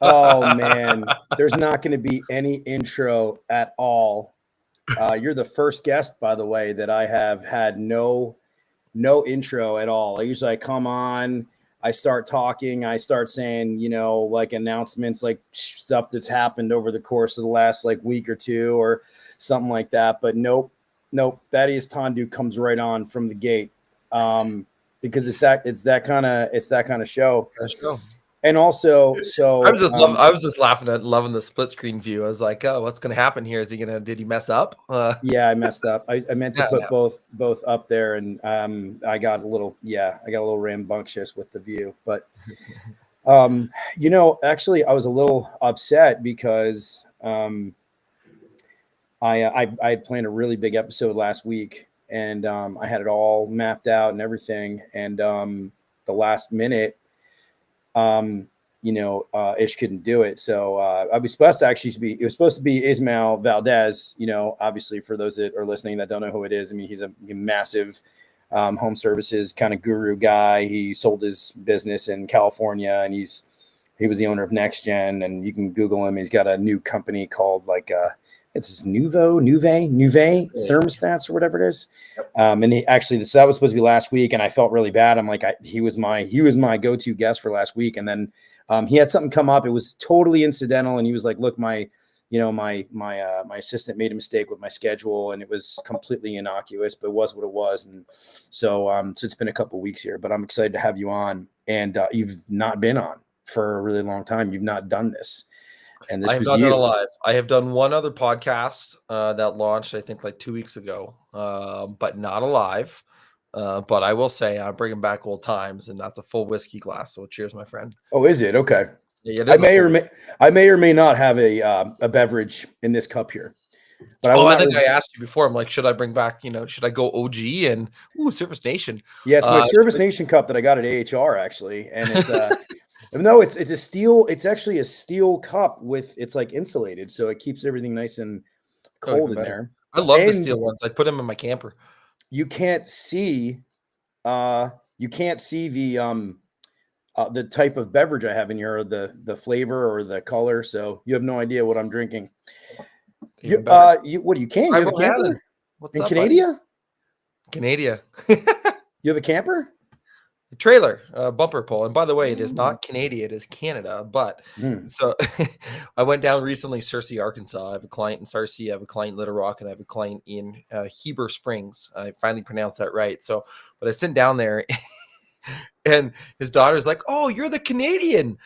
Oh man, there's not going to be any intro at all. You're the first guest, by the way, that I have had no intro at all. I come on, I start talking, I start saying, like announcements, like stuff that's happened over the course of the last like week or two or something like that. But nope. Thaddeus Tondu comes right on from the gate, because it's that kind of show. And also, so I was just laughing at loving the split screen view. I was like, oh, what's going to happen here? Did he mess up? Yeah, I messed up. I meant to put both up there, and I got a little rambunctious with the view. But actually, I was a little upset because I had planned a really big episode last week, and I had it all mapped out and everything, and the last minute, Ish couldn't do it. So I was supposed to be Ismael Valdez, obviously for those that are listening that don't know who it is. I mean, he's a massive home services kind of guru guy. He sold his business in California, and he was the owner of Next Gen, and you can Google him. He's got a new company called it's Nuve thermostats or whatever it is. And that was supposed to be last week, and I felt really bad. I'm like, he was my go-to guest for last week. And then he had something come up. It was totally incidental. And he was like, look, my assistant made a mistake with my schedule, and it was completely innocuous, but it was what it was. And so it's been a couple of weeks here, but I'm excited to have you on. And you've not been on for a really long time. You've not done this. And this I have not done a live. I have done one other podcast that launched, I think, like 2 weeks ago, but not a live. But I will say I'm bringing back old times, and that's a full whiskey glass. So cheers, my friend. Oh, is it? Okay. Yeah, it is I may or may not have a beverage in this cup here. But I think I asked you before. I'm like, should I bring back, should I go OG and Service Nation? Yeah, it's my Service Nation cup that I got at AHR actually, and it's no, it's a steel. It's actually a steel cup it's like insulated, so it keeps everything nice and cold in there. I love the steel ones. I put them in my camper. You can't see the type of beverage I have in here, or the flavor or the color, so you have no idea what I'm drinking. You can? You have a camper? What's up, Canada? Canada. You have a camper? The trailer, bumper pull. And by the way, it is not Canada, it is Canada. But so I went down recently, Searcy, Arkansas. I have a client in Searcy, I have a client in Little Rock, and I have a client in Heber Springs. I finally pronounced that right. So, but I sit down there and his daughter's like, oh, you're the Canadian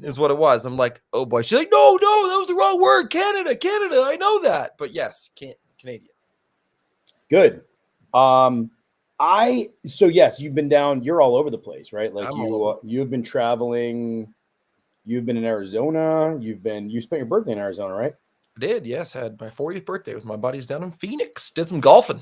is what it was. I'm like, oh boy. She's like, no, that was the wrong word. Canada. I know that. But yes, Canadian. Good. So yes, you've been down, you're all over the place, right? Like you've been traveling, you've been in Arizona, you spent your birthday in Arizona, right? I did. Yes. Had my 40th birthday with my buddies down in Phoenix, did some golfing.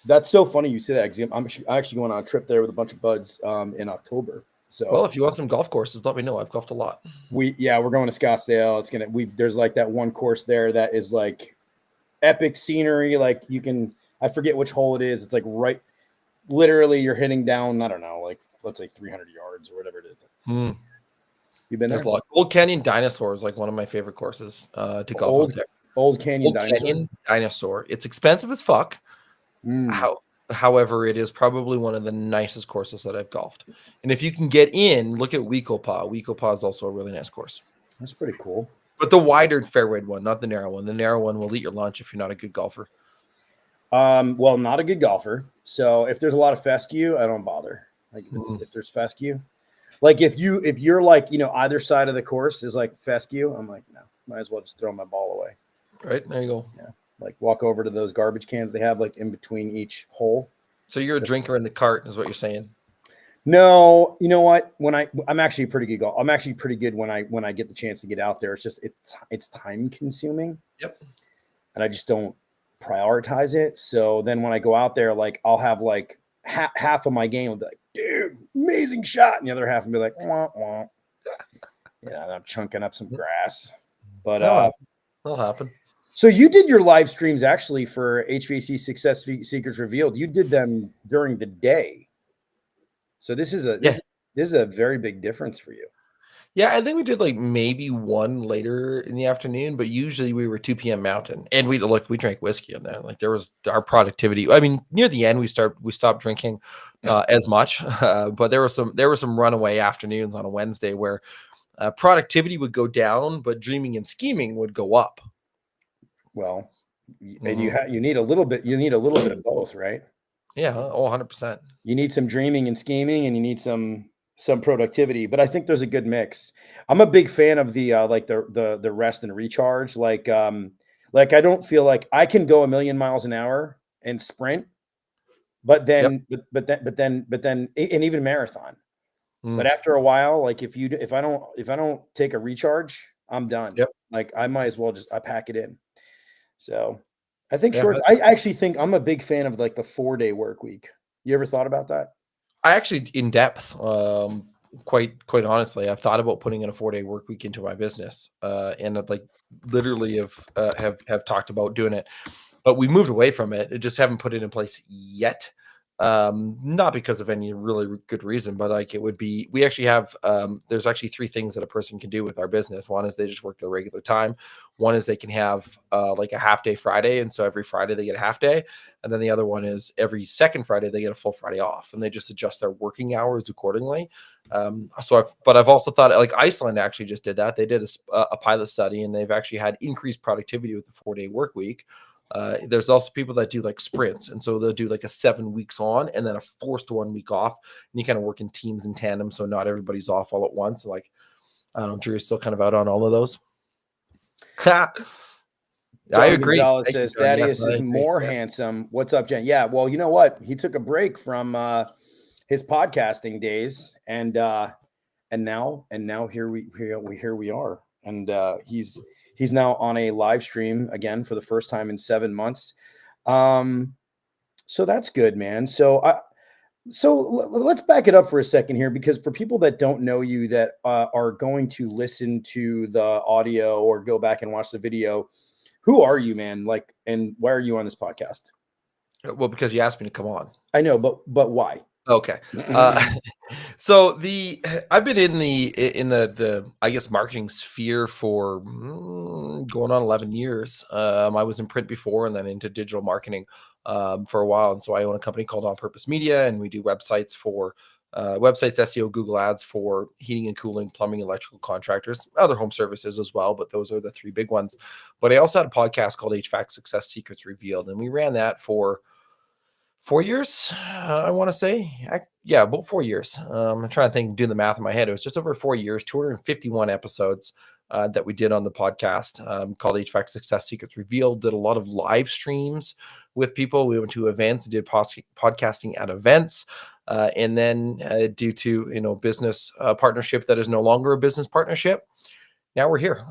That's so funny you say that, because I'm actually going on a trip there with a bunch of buds in October. So, well, if you want some golf courses, let me know. I've golfed a lot. We're going to Scottsdale. There's like that one course there that is like epic scenery. Like I forget which hole it is. It's like right, literally you're hitting down, I don't know, like let's say 300 yards or whatever it is. You've been there? A lot. Old Canyon Dinosaur is like one of my favorite courses to golf out there. Old Canyon Dinosaur. It's expensive as fuck. However, it is probably one of the nicest courses that I've golfed. And if you can get in, look at Wekopaw. Wekopaw is also a really nice course. That's pretty cool. But the wider fairway one, not the narrow one. The narrow one will eat your lunch if you're not a good golfer. Well, not a good golfer. So if there's a lot of fescue, I don't bother. Like if there's fescue, like if you're like, either side of the course is like fescue, I'm like, no, might as well just throw my ball away. Right. There you go. Yeah. Like walk over to those garbage cans they have like in between each hole. So you're a drinker in the cart is what you're saying. No, you know what? I'm actually a pretty good golfer. I'm actually pretty good when I get the chance to get out there. It's just, it's time consuming. Yep. And I just don't prioritize it. So then when I go out there, like I'll have like half of my game will be like, dude, amazing shot. And the other half will be like, wah, wah. I'm chunking up some grass, but that'll happen. So you did your live streams actually for HVAC Success Secrets Revealed. You did them during the day. So this is this is a very big difference for you. Yeah, I think we did like maybe one later in the afternoon, but usually we were 2 p.m. Mountain, and we drank whiskey on that. Like there was our productivity. I mean, near the end we stopped drinking as much, but there were some runaway afternoons on a Wednesday where productivity would go down, but dreaming and scheming would go up. Well, and you need a little bit of both, right? Yeah, 100%. You need some dreaming and scheming, and you need some productivity. But I think there's a good mix. I'm a big fan of the like the rest and recharge. Like I don't feel like I can go 1,000,000 miles an hour and sprint, but then and even marathon. But after a while, like if I don't take a recharge, I'm done. Yep. Like I might as well I pack it in. So I think Yeah, I actually think I'm a big fan of like the 4-day work week. You ever thought about that? I actually in depth, quite honestly, I've thought about putting in a 4-day work week into my business, and I've like literally have talked about doing it, but we moved away from it. I just haven't put it in place yet. Not because of any really good reason, but like it would be, we actually have, there's actually 3 things that a person can do with our business. One is they just work their regular time. One is they can have, like a half day Friday. And so every Friday they get a half day. And then the other one is every second Friday, they get a full Friday off, and they just adjust their working hours accordingly. But I've also thought like Iceland actually just did that. They did a pilot study, and they've actually had increased productivity with the 4-day work week. There's also people that do like sprints, and so they'll do like a 7 weeks on and then a forced 1 week off, and you kind of work in teams in tandem, so not everybody's off all at once. Like, I don't know, Drew's still kind of out on all of those. I agree. Gonzalez says Thaddeus is more handsome. What's up, Jen? Yeah, well, you know what? He took a break from his podcasting days, and now here we are, and he's now on a live stream again for the first time in 7 months. So that's good, man. So let's back it up for a second here, because for people that don't know you, that are going to listen to the audio or go back and watch the video, who are you, man? Like, and why are you on this podcast? Well, because you asked me to come on. I know, but why? Okay. So I've been in the I guess marketing sphere for going on 11 years. I was in print before and then into digital marketing for a while. And so I own a company called On Purpose Media, and we do websites for websites, SEO, Google Ads for heating and cooling, plumbing, electrical contractors, other home services as well. But those are the 3 big ones. But I also had a podcast called HVAC Success Secrets Revealed, and we ran that for 4 years, I want to say. About 4 years. I'm trying to think, do the math in my head. It was just over 4 years, 251 episodes that we did on the podcast called HVAC Success Secrets Revealed. Did a lot of live streams with people. We went to events and did podcasting at events. And then due to, business partnership that is no longer a business partnership, now we're here.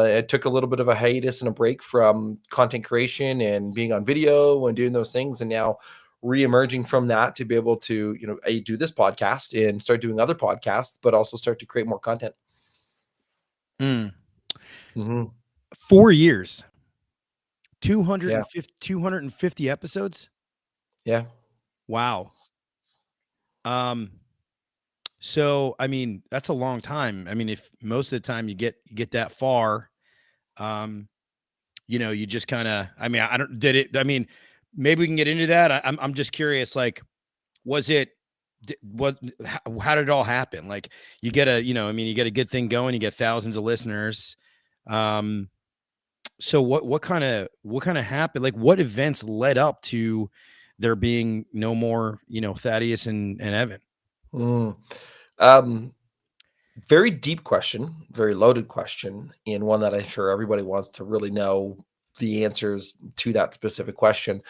It took a little bit of a hiatus and a break from content creation and being on video and doing those things. And now re-emerging from that to be able to, do this podcast and start doing other podcasts, but also start to create more content. 4 years, 250 episodes. Yeah. Wow. So, I mean, that's a long time. I mean, if most of the time you get that far, you just kind of, I mean, maybe we can get into that. I'm just curious, like, how did it all happen? Like, you get you get a good thing going, you get thousands of listeners. So what kind of happened? Like, what events led up to there being no more, Thaddeus and Evan? Very deep question, very loaded question, and one that I'm sure everybody wants to really know the answers to that specific question.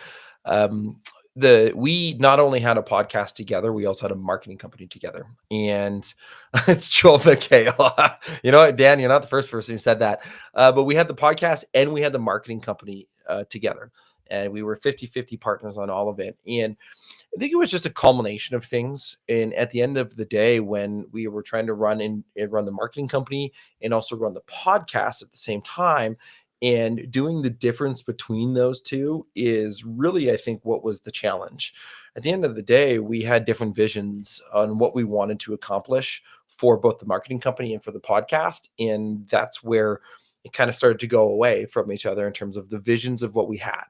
We not only had a podcast together, we also had a marketing company together. And it's Joel McHale. You know what, Dan, you're not the first person who said that. But we had the podcast and we had the marketing company together. And we were 50-50 partners on all of it. And I think it was just a culmination of things. And at the end of the day, when we were trying to run the marketing company and also run the podcast at the same time, And doing the difference between those two is really, I think, what was the challenge. At the end of the day, we had different visions on what we wanted to accomplish for both the marketing company and for the podcast. And that's where it kind of started to go away from each other in terms of the visions of what we had.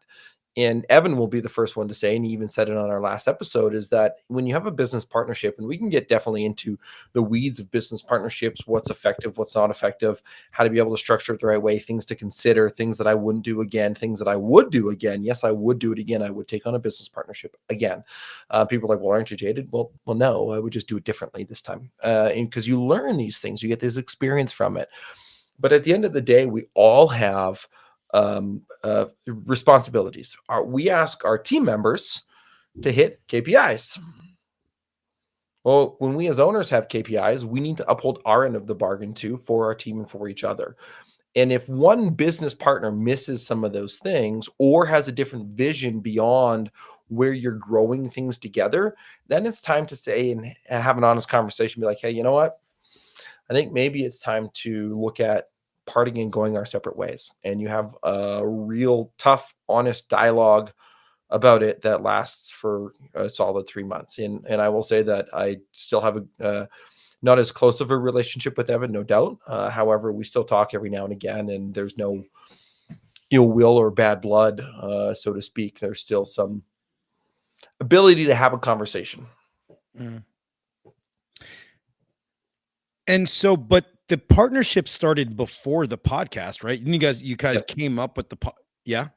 And Evan will be the first one to say, and he even said it on our last episode, is that when you have a business partnership, and we can get definitely into the weeds of business partnerships, what's effective, what's not effective, how to be able to structure it the right way, things to consider, things that I wouldn't do again, things that I would do again. Yes, I would do it again. I would take on a business partnership again. People are like, well, aren't you jaded? Well, no, I would just do it differently this time. And because you learn these things, you get this experience from it. But at the end of the day, we all have responsibilities. We ask our team members to hit KPIs. Well, when we as owners have KPIs, we need to uphold our end of the bargain too for our team and for each other. And if one business partner misses some of those things or has a different vision beyond where you're growing things together, then it's time to say and have an honest conversation. Be like, hey, you know what? I think maybe it's time to look at parting and going our separate ways. And you have a real tough, honest dialogue about it that lasts for a solid 3 months. And I will say that I still have a not as close of a relationship with Evan, no doubt. However, we still talk every now and again, and there's no ill will or bad blood, so to speak. There's still some ability to have a conversation. Mm. And so, but the partnership started before the podcast, right? And you guys Yes. came up with yeah.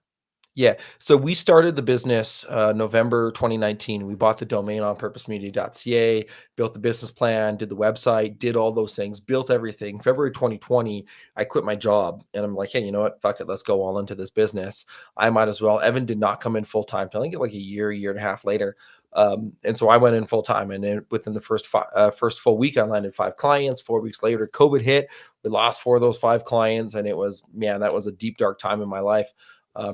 Yeah. So we started the business November 2019. We bought the domain on purposemedia.ca, built the business plan, did the website, did all those things, built everything. February 2020, I quit my job and I'm like, hey, you know what? Fuck it. Let's go all into this business. I might as well. Evan did not come in full time. I think like a year and a half later. And so I went in full time, and then within the first full week, I landed 5 clients. 4 weeks later, COVID hit. We lost 4 of those 5 clients, and it was, man, that was a deep, dark time in my life.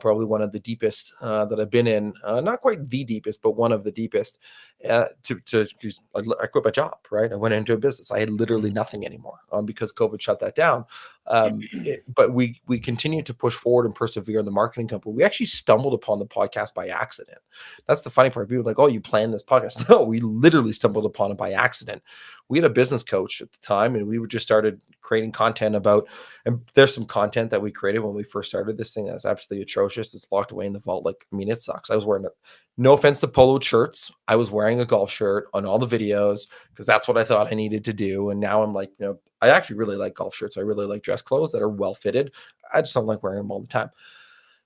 Probably one of the deepest that I've been in. Not quite the deepest, but one of the deepest. I quit my job, right? I went into a business. I had literally nothing anymore because COVID shut that down. But we continued to push forward and persevere in the marketing company. We actually stumbled upon the podcast by accident. That's the funny part. People are like, oh, you planned this podcast. No, we literally stumbled upon it by accident. We had a business coach at the time, and we just started creating content about, and there's some content that we created when we first started this thing that's absolutely atrocious. It's locked away in the vault. Like, I mean, it sucks. I was wearing no offense to polo shirts. I was wearing a golf shirt on all the videos because that's what I thought I needed to do. And now I'm like, you know, I actually really like golf shirts. I really like dress clothes that are well fitted. I just don't like wearing them all the time.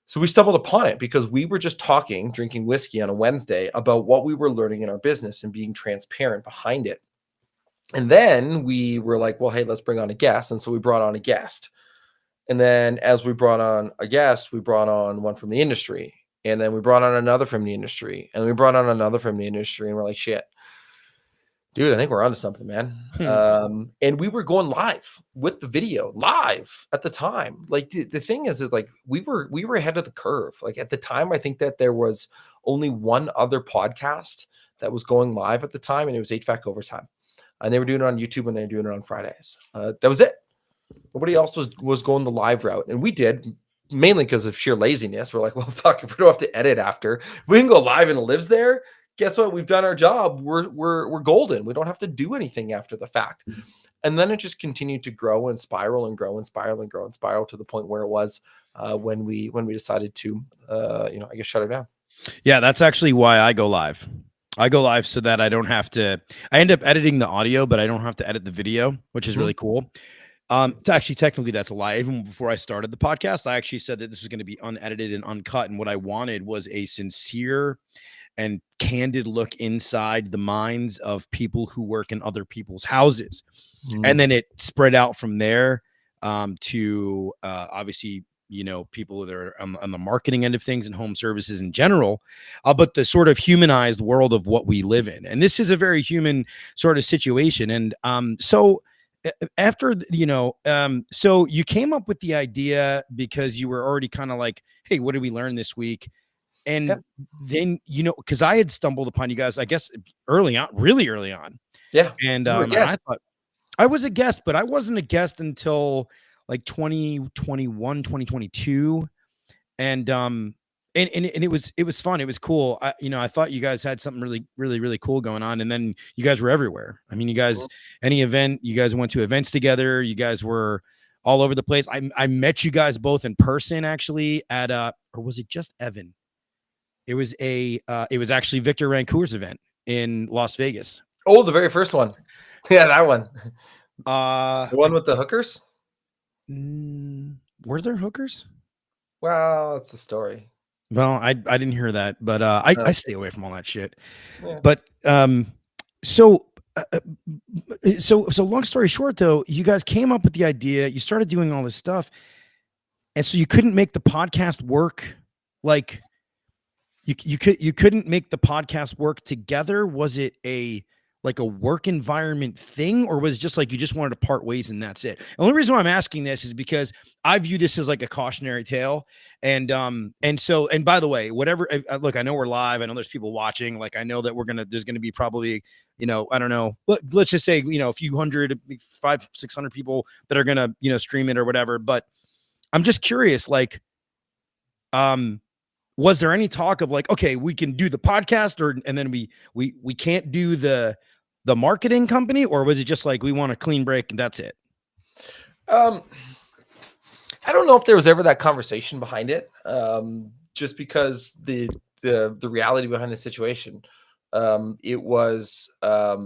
So we stumbled upon it because we were just talking, drinking whiskey on a Wednesday about what we were learning in our business and being transparent behind it. And then we were like, well, hey, let's bring on a guest. And so we brought on a guest. And then as we brought on a guest, we brought on one from the industry. And then we brought on another from the industry. And we brought on another from the industry. And we're like, shit, dude, I think we're onto something, man. And we were going live with the video live at the time. Like the thing is like we were ahead of the curve. Like at the time, I think that there was only one other podcast that was going live at the time, and it was HVAC Overtime. And they were doing it on YouTube, and they were doing it on Fridays. That was it. Nobody else was going the live route, and we did, mainly because of sheer laziness. We're like, well, fuck, if we don't have to edit after, we can go live and it lives there. Guess what? We've done our job. We're golden. We don't have to do anything after the fact. And then it just continued to grow and spiral and grow and spiral and grow and spiral to the point where it was when we decided to, I guess, shut it down. Yeah, that's actually why I go live. I go live so that I don't have to. I end up editing the audio, but I don't have to edit the video, which is really cool. Actually, technically, that's a lie. Even before I started the podcast, I actually said that this was going to be unedited and uncut, and what I wanted was a sincere and candid look inside the minds of people who work in other people's houses. And then it spread out from there to obviously, people that are on the marketing end of things and home services in general, but the sort of humanized world of what we live in. And this is a very human sort of situation. And so after, so you came up with the idea because you were already kind of like, hey, what did we learn this week? And then, because I had stumbled upon you guys, I guess, really early on. Yeah. And I thought I was a guest, but I wasn't a guest until like 2021, 2022. And it was fun. It was cool. I thought you guys had something really, really, really cool going on. And then you guys were everywhere. I mean, you guys, any event, you guys went to events together. You guys were all over the place. I met you guys both in person actually at or was it just Evan? It was actually Victor Rancour's event in Las Vegas. Oh, the very first one. Yeah, that one. The one with the hookers. Were there hookers? Well, that's the story. Well, I didn't hear that, but I stay away from all that shit. Yeah. But so long story short, though, you guys came up with the idea. You started doing all this stuff, and so you couldn't make the podcast work. Like you couldn't make the podcast work together. Was it a work environment thing, or was it just like you just wanted to part ways and that's it? The only reason why I'm asking this is because I view this as like a cautionary tale. And by the way, whatever, look, I know we're live. I know there's people watching. Like, I know that there's going to be probably, I don't know, let's just say, a few hundred, 500-600 people that are going to, stream it or whatever. But I'm just curious, like, was there any talk of like, okay, we can do the podcast and then we can't do the marketing company, or was it just like, we want a clean break and that's it? I don't know if there was ever that conversation behind it. Just because the reality behind the situation, it was, at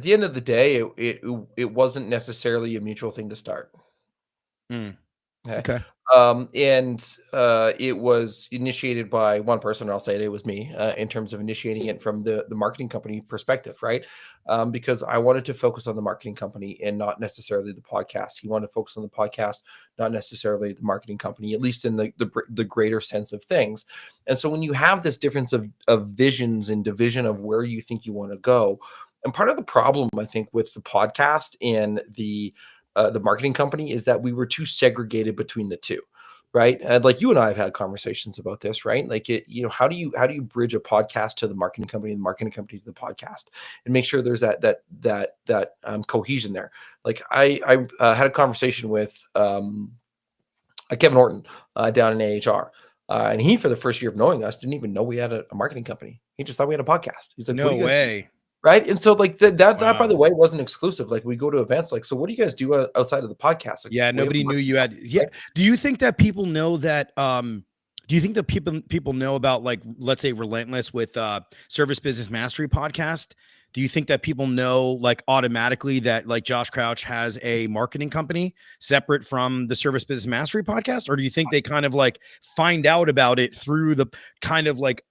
the end of the day, it wasn't necessarily a mutual thing to start. Okay. It was initiated by one person, or I'll say it was me, in terms of initiating it from the marketing company perspective, right? Because I wanted to focus on the marketing company and not necessarily the podcast. He wanted to focus on the podcast, not necessarily the marketing company, at least in the greater sense of things. And so when you have this difference of visions and division of where you think you want to go, and part of the problem, I think, with the podcast and the marketing company is that we were too segregated between the two, right? And like you and I have had conversations about this, right? Like, how do you bridge a podcast to the marketing company and the marketing company to the podcast, and make sure there's that cohesion there? Like I had a conversation with Kevin Horton down in AHR. And he, for the first year of knowing us, didn't even know we had a marketing company. He just thought we had a podcast. He's like, no way. Right. And so like that, Wow. by the way, wasn't exclusive. Like, we go to events, like, so what do you guys do outside of the podcast? Like, yeah. Nobody knew you had. Yeah. Right? Do you think that people know that, do you think that people know about, like, let's say Relentless with Service Business Mastery podcast? Do you think that people know, like, automatically that, like, Josh Crouch has a marketing company separate from the Service Business Mastery podcast? Or do you think they kind of like find out about it through the kind of like,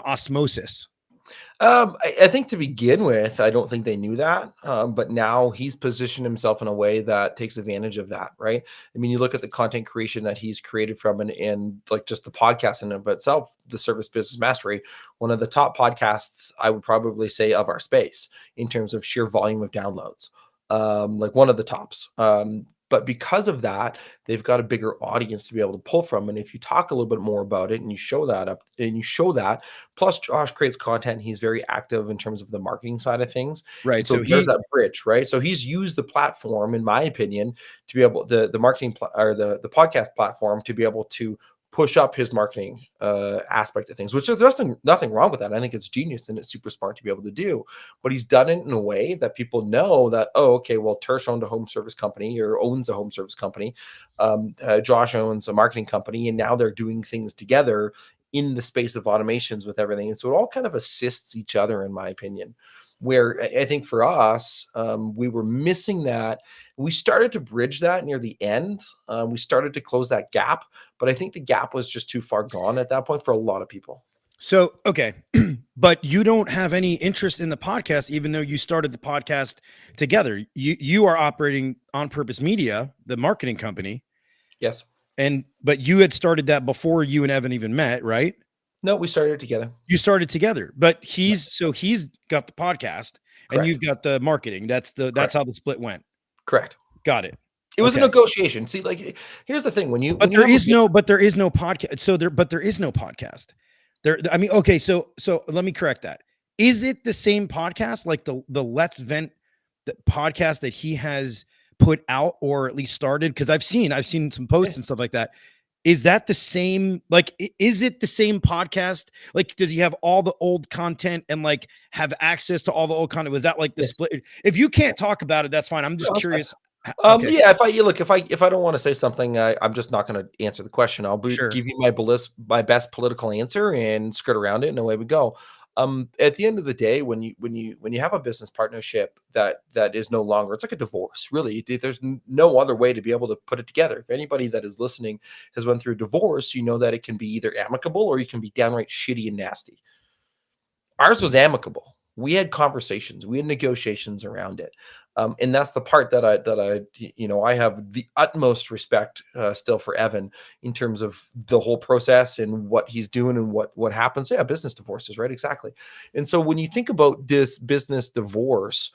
osmosis? I think to begin with, I don't think they knew that. But now he's positioned himself in a way that takes advantage of that, right? I mean, you look at the content creation that he's created from and like just the podcast in and of itself, the Service Business Mastery, one of the top podcasts, I would probably say, of our space in terms of sheer volume of downloads. Like one of the tops. But because of that, they've got a bigger audience to be able to pull from. And if you talk a little bit more about it and you show that, plus Josh creates content, he's very active in terms of the marketing side of things. Right. So there's that bridge, right? So he's used the platform, in my opinion, to be able the marketing or the podcast platform to be able to push up his marketing aspect of things, which is nothing wrong with that. I think it's genius and it's super smart to be able to do, but he's done it in a way that people know that, oh, okay, well, Tersh owned a home service company or owns a home service company. Josh owns a marketing company, and now they're doing things together in the space of automations with everything. And so it all kind of assists each other, in my opinion, where I think for us, we were missing that. We started to bridge that near the end. We started to close that gap, but I think the gap was just too far gone at that point for a lot of people. So, okay. But you don't have any interest in the podcast, even though you started the podcast together. You are operating On Purpose Media, the marketing company. Yes. But you had started that before you and Evan even met, right? No, we started together. You started together, but he's got the podcast. Correct. And you've got the marketing. That's how the split went. Correct. Got it. It was a negotiation. See, like, here's the thing: there is no podcast. There is no podcast. I mean, okay. So let me correct that. Is it the same podcast, like the Let's Vent the podcast that he has put out or at least started? Because I've seen some posts and stuff like that. Is that the same? Like, is it the same podcast? Like, does he have all the old content and like have access to all the old content? Was that like the split? If you can't talk about it, that's fine. I'm just curious. Okay. Yeah, if I don't want to say something, I'm just not going to answer the question. I'll give you my best political answer and skirt around it, and away we go. At the end of the day, when you have a business partnership that is no longer, it's like a divorce, really. There's no other way to be able to put it together. If anybody that is listening has went through a divorce, you know that it can be either amicable or you can be downright shitty and nasty. Ours was amicable. We had conversations, we had negotiations around it. And that's the part that I have the utmost respect still for Evan in terms of the whole process and what he's doing and what happens. Yeah, business divorces, right? Exactly. And so when you think about this business divorce,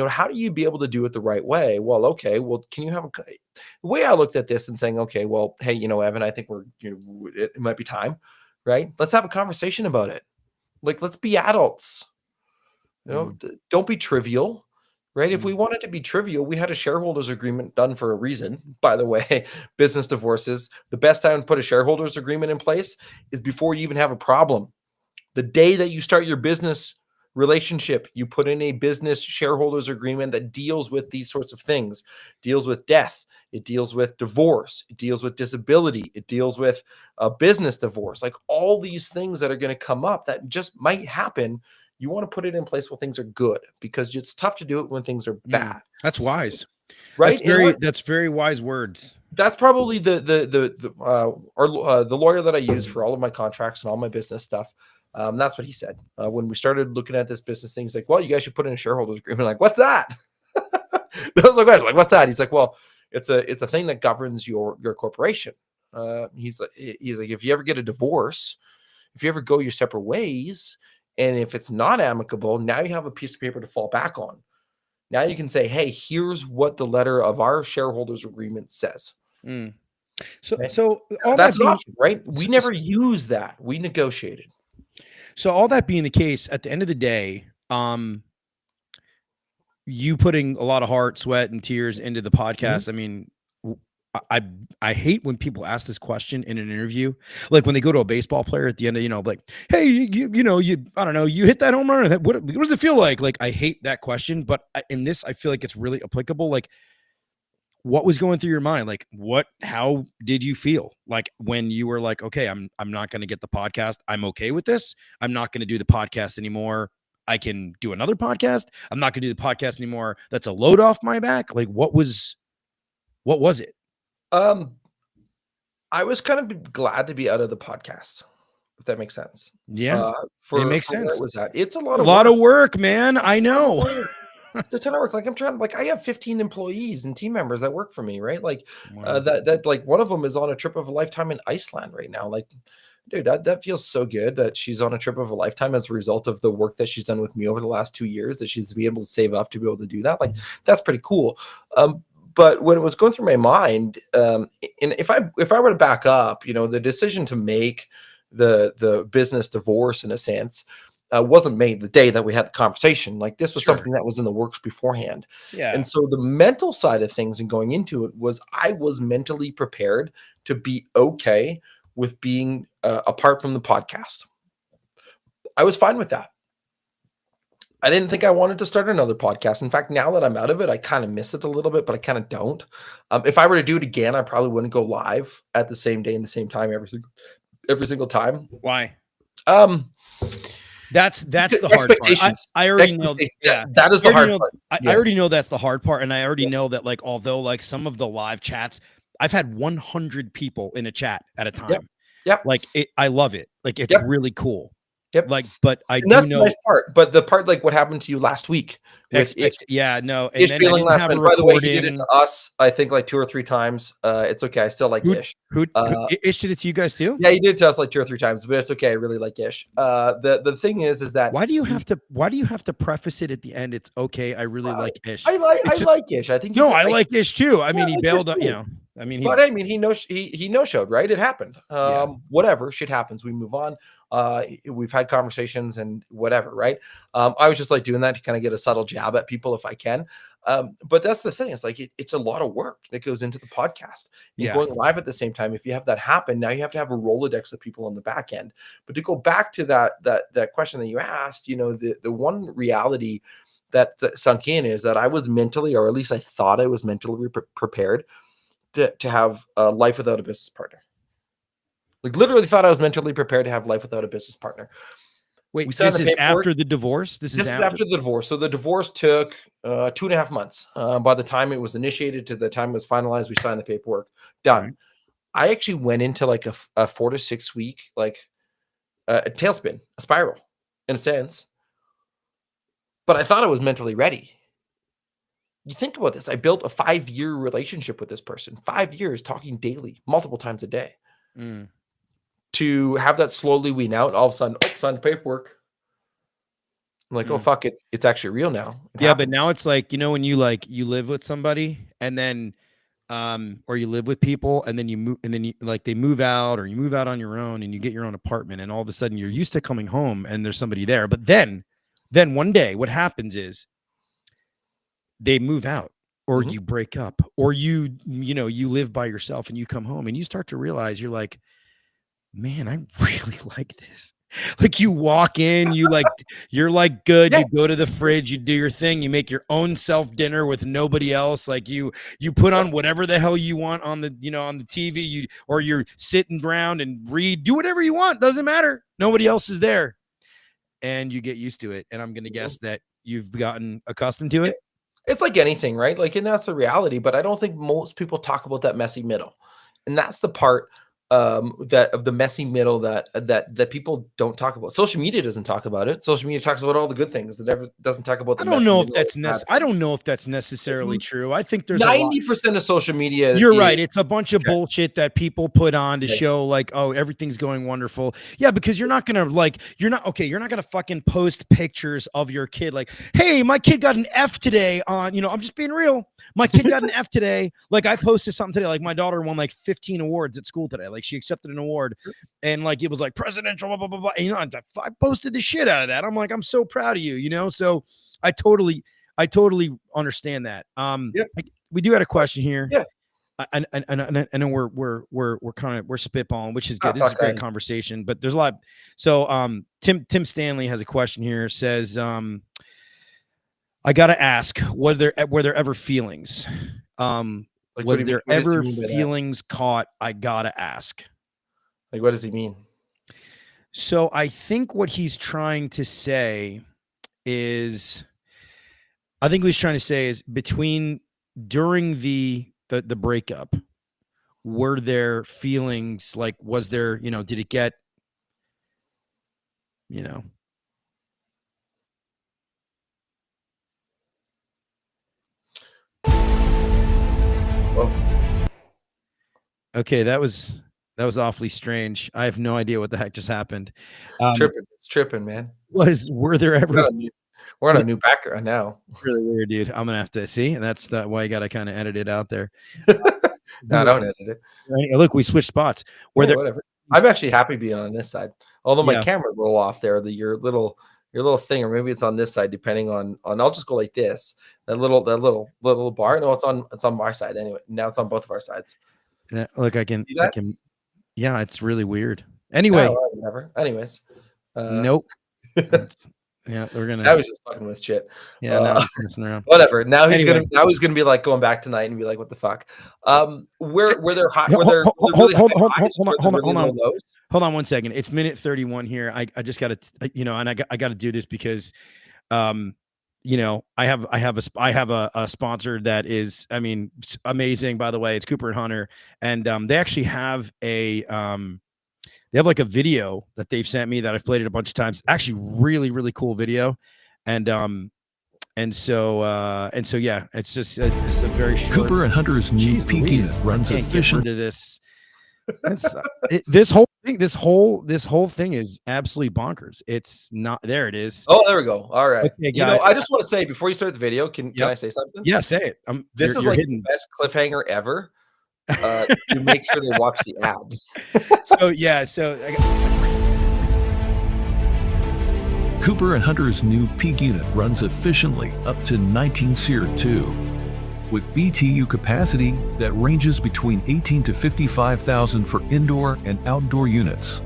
how do you be able to do it the right way? Well, okay, can you have the way I looked at this and saying, okay, well, hey, Evan, I think it might be time, right? Let's have a conversation about it. Like, let's be adults. Don't be trivial, right? If we wanted to be trivial, we had a shareholders agreement done for a reason. By the way, business divorces, the best time to put a shareholders agreement in place is before you even have a problem. The day that you start your business relationship, you put in a business shareholders agreement that deals with these sorts of things, deals with death, it deals with divorce, it deals with disability, it deals with a business divorce, like all these things that are going to come up that just might happen. You want to put it in place when things are good, because it's tough to do it when things are bad. That's wise, right? That's very wise words. That's probably the lawyer that I use for all of my contracts and all my business stuff. That's what he said when we started looking at this business thing. He's like, "Well, you guys should put in a shareholders agreement." Like, what's that? Those are guys like, "What's that?" He's like, "Well, it's a thing that governs your corporation." He's like, if you ever get a divorce, if you ever go your separate ways, and if it's not amicable, now you have a piece of paper to fall back on. Now you can say, hey, here's what the letter of our shareholders agreement says. So all that's that an option, right? We never use that. We negotiated. So all that being the case, at the end of the day, you putting a lot of heart, sweat, and tears into the podcast. I mean, I hate when people ask this question in an interview, like when they go to a baseball player at the end of, like, hey, you I don't know, you hit that home run. What does it feel like? Like, I hate that question, but in this, I feel like it's really applicable. Like, what was going through your mind? Like, how did you feel like when you were like, okay, I'm not going to get the podcast. I'm okay with this. I'm not going to do the podcast anymore. I can do another podcast. I'm not going to do the podcast anymore. That's a load off my back. Like, what was it? I was kind of glad to be out of the podcast, if that makes sense. Yeah, it makes sense. It's a lot of work, man. I know. It's a ton of work. Like, I have 15 employees and team members that work for me, right? Like, that like one of them is on a trip of a lifetime in Iceland right now. Like, dude, that feels so good that she's on a trip of a lifetime as a result of the work that she's done with me over the last 2 years, that she's be able to save up to be able to do that. Like, that's pretty cool. But when it was going through my mind, and if I were to back up, the decision to make the business divorce, in a sense, wasn't made the day that we had the conversation. Like, this was something that was in the works beforehand. Yeah. And so the mental side of things and going into it was, I was mentally prepared to be okay with being apart from the podcast. I was fine with that. I didn't think I wanted to start another podcast. In fact, now that I'm out of it, I kind of miss it a little bit, but I kind of don't. If I were to do it again, I probably wouldn't go live at the same day and the same time every single time. Why? That's the hard part. I already know. Yeah, that is the hard part. I already know that's the hard part, and I already know that, like, although like some of the live chats, I've had 100 people in a chat at a time. Yep. Like, I love it. Like, it's really cool. Yep. Like, but that's the nice part. But the part, like what happened to you last week. Yeah, no. And Ish feeling last week. By the way, he did it to us, I think, like 2 or 3 times. It's okay. I still like Ish. Who Ish did it to you guys too? Yeah, he did it to us like 2 or 3 times, but it's okay. I really like Ish. The thing is that why do you have to preface it at the end? It's okay. I really like Ish. I like Ish. I think I like Ish too. I mean, he bailed on, he no-showed, right? It happened. Whatever, shit happens. We move on. We've had conversations and whatever, right? I was just like doing that to kind of get a subtle jab at people if I can. But that's the thing. It's like it's a lot of work that goes into the podcast. And Yeah. going live at the same time, if you have that happen, now you have to have a Rolodex of people on the back end. But to go back to that question that you asked, the one reality that sunk in is that I was mentally, or at least I thought I was mentally prepared to have a life without a business partner. Like literally thought I was mentally prepared to have life without a business partner. Wait, this is after the divorce? This is after the divorce. So the divorce took 2.5 months. By the time it was initiated to the time it was finalized, we signed the paperwork. Done. Right. I actually went into like a 4 to 6 week, like a tailspin, a spiral in a sense. But I thought I was mentally ready. You think about this. I built a 5-year relationship with this person, 5 years talking daily, multiple times a day. To have that slowly wean out, and all of a sudden, sign the paperwork. I'm like, oh fuck it, it's actually real now. It happened. But now it's like, when you live with somebody and then or you live with people and then you move, and then you like they move out, or you move out on your own and you get your own apartment, and all of a sudden you're used to coming home and there's somebody there. But then one day what happens is they move out, or you break up, or you live by yourself and you come home and you start to realize, you're like, man, I really like this. Like you walk in, you're like good. You go to the fridge, you do your thing, you make your own self dinner with nobody else. Like you put on whatever the hell you want on the, on the TV, or you're sitting around and do whatever you want. Doesn't matter. Nobody else is there. And you get used to it. And I'm going to guess that you've gotten accustomed to it. It's like anything, right? Like, and that's the reality, but I don't think most people talk about that messy middle. And that's the part that of the messy middle that people don't talk about. Social media doesn't talk about it. Social media talks about all the good things. It never doesn't talk about the I don't know if that's necessarily true. I think there's 90% of social media. You're right. It's a bunch of bullshit that people put on to show like, oh, everything's going wonderful. Yeah, because you're not going to fucking post pictures of your kid like, hey, my kid got an F today on, I'm just being real. My kid got an F today. Like I posted something today. Like my daughter won like 15 awards at school today. Like she accepted an award, and like it was like presidential, blah, blah, blah, blah. And, I posted the shit out of that. I'm like, I'm so proud of you, So I totally understand that. We do have a question here. Yeah. I know we're spitballing, which is good. This is a great conversation, but there's a lot. So Tim Stanley has a question here. Says, I gotta ask, were there ever feelings? Was there ever feelings caught? I gotta ask. Like, what does he mean? So I think what he's trying to say is, during the breakup, were there feelings? Like, was there, did it get, Whoa. Okay, that was awfully strange. I have no idea what the heck just happened. It's tripping, man. Were there ever? We're on a new background now. Really weird, dude. I'm gonna have to see, and that's why you gotta kind of edit it out there. No, don't edit it. Right? Look, we switched spots. Whatever. I'm actually happy being on this side, although my camera's a little off there. Your little thing, or maybe it's on this side, depending on. I'll just go like this. That little bar. No, it's on my side anyway. Now it's on both of our sides. Look, I can. Yeah, it's really weird. Anyway, whatever. Anyways, nope. Yeah, we're gonna. I was just fucking with shit. Yeah, now I'm messing around. Whatever. Now he's gonna be like going back tonight and be like, "What the fuck?" Were there high? Hold on 1 second. It's minute 31 here. I just gotta, and I gotta do this because, I have a sponsor that is, amazing. By the way, it's Cooper and Hunter, and they actually have they have like a video that they've sent me that I've played it a bunch of times. Actually, really, really cool video. And so yeah, it's just a very short. Cooper and Hunter's new Pinky runs efficient to this. This whole thing is absolutely bonkers. It's not. There it is. Oh, there we go. All right. Okay, guys. I just want to say before you start the video, can I say something? Yeah, say it. This is like the best cliffhanger ever. To make sure they watch the ad. Cooper & Hunter's new peak unit runs efficiently up to 19 SEER 2, with BTU capacity that ranges between 18 to 55,000 for indoor and outdoor units.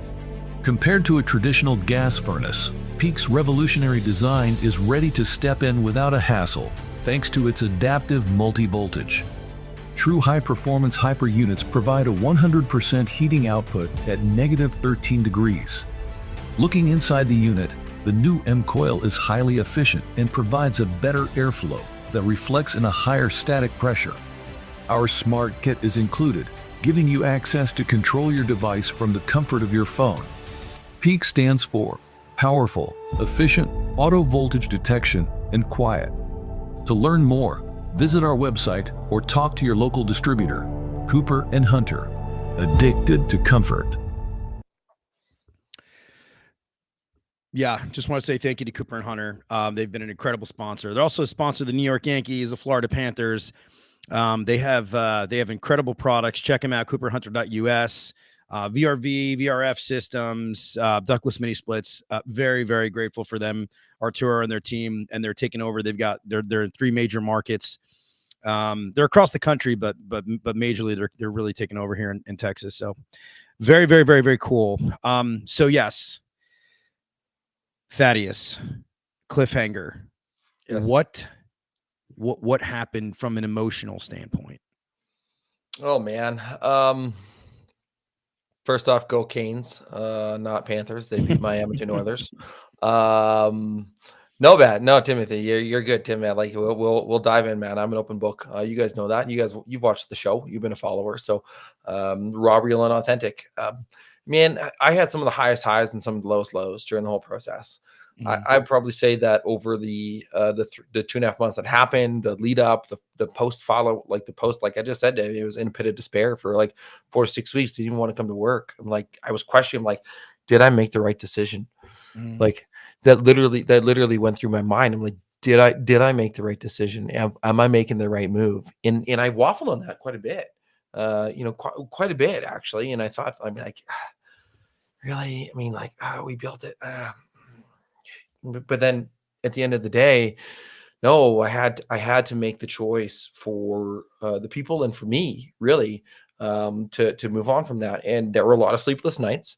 Compared to a traditional gas furnace, Peak's revolutionary design is ready to step in without a hassle, thanks to its adaptive multi-voltage. True high-performance hyper units provide a 100% heating output at -13 degrees. Looking inside the unit, the new M-Coil is highly efficient and provides a better airflow that reflects in a higher static pressure. Our Smart Kit is included, giving you access to control your device from the comfort of your phone. Peak stands for powerful, efficient, auto voltage detection, and quiet. To learn more, visit our website or talk to your local distributor. Cooper & Hunter, addicted to comfort. Yeah, just want to say thank you to Cooper & Hunter. They've been an incredible sponsor. They're also a sponsor of the New York Yankees, the Florida Panthers. They have incredible products. Check them out, cooperhunter.us. VRV, VRF systems, ductless mini splits. Very, very grateful for them, Arturo and their team, and they're taking over. They're in 3 major markets. They're across the country, but majorly they're really taking over here in Texas. So very, very, very, very cool. So yes. Thaddeus, cliffhanger. Yes. What happened from an emotional standpoint? Oh man. First off, go Canes, not Panthers. They beat my Edmonton Oilers. No bad. No, Timothy, you're good, Tim, man. Like we'll dive in, man. I'm an open book. You guys know that. You've watched the show. You've been a follower. So raw, real, and authentic. Man, I had some of the highest highs and some of the lowest lows during the whole process. I'd probably say that over the 2.5 months that happened, the lead up, the post follow, like the post, like I just said, it was in a pit of despair for like 4 to 6 weeks. Didn't even want to come to work. I'm like, I was questioning, like, did I make the right decision? Like that literally went through my mind. I'm like, did I make the right decision? Am I making the right move? And I waffled on that quite a bit, quite a bit actually. And I thought, I'm like, really? I mean, like, we built it. But then at the end of the day, no, I had to make the choice for the people and for me, really, to move on from that. And there were a lot of sleepless nights,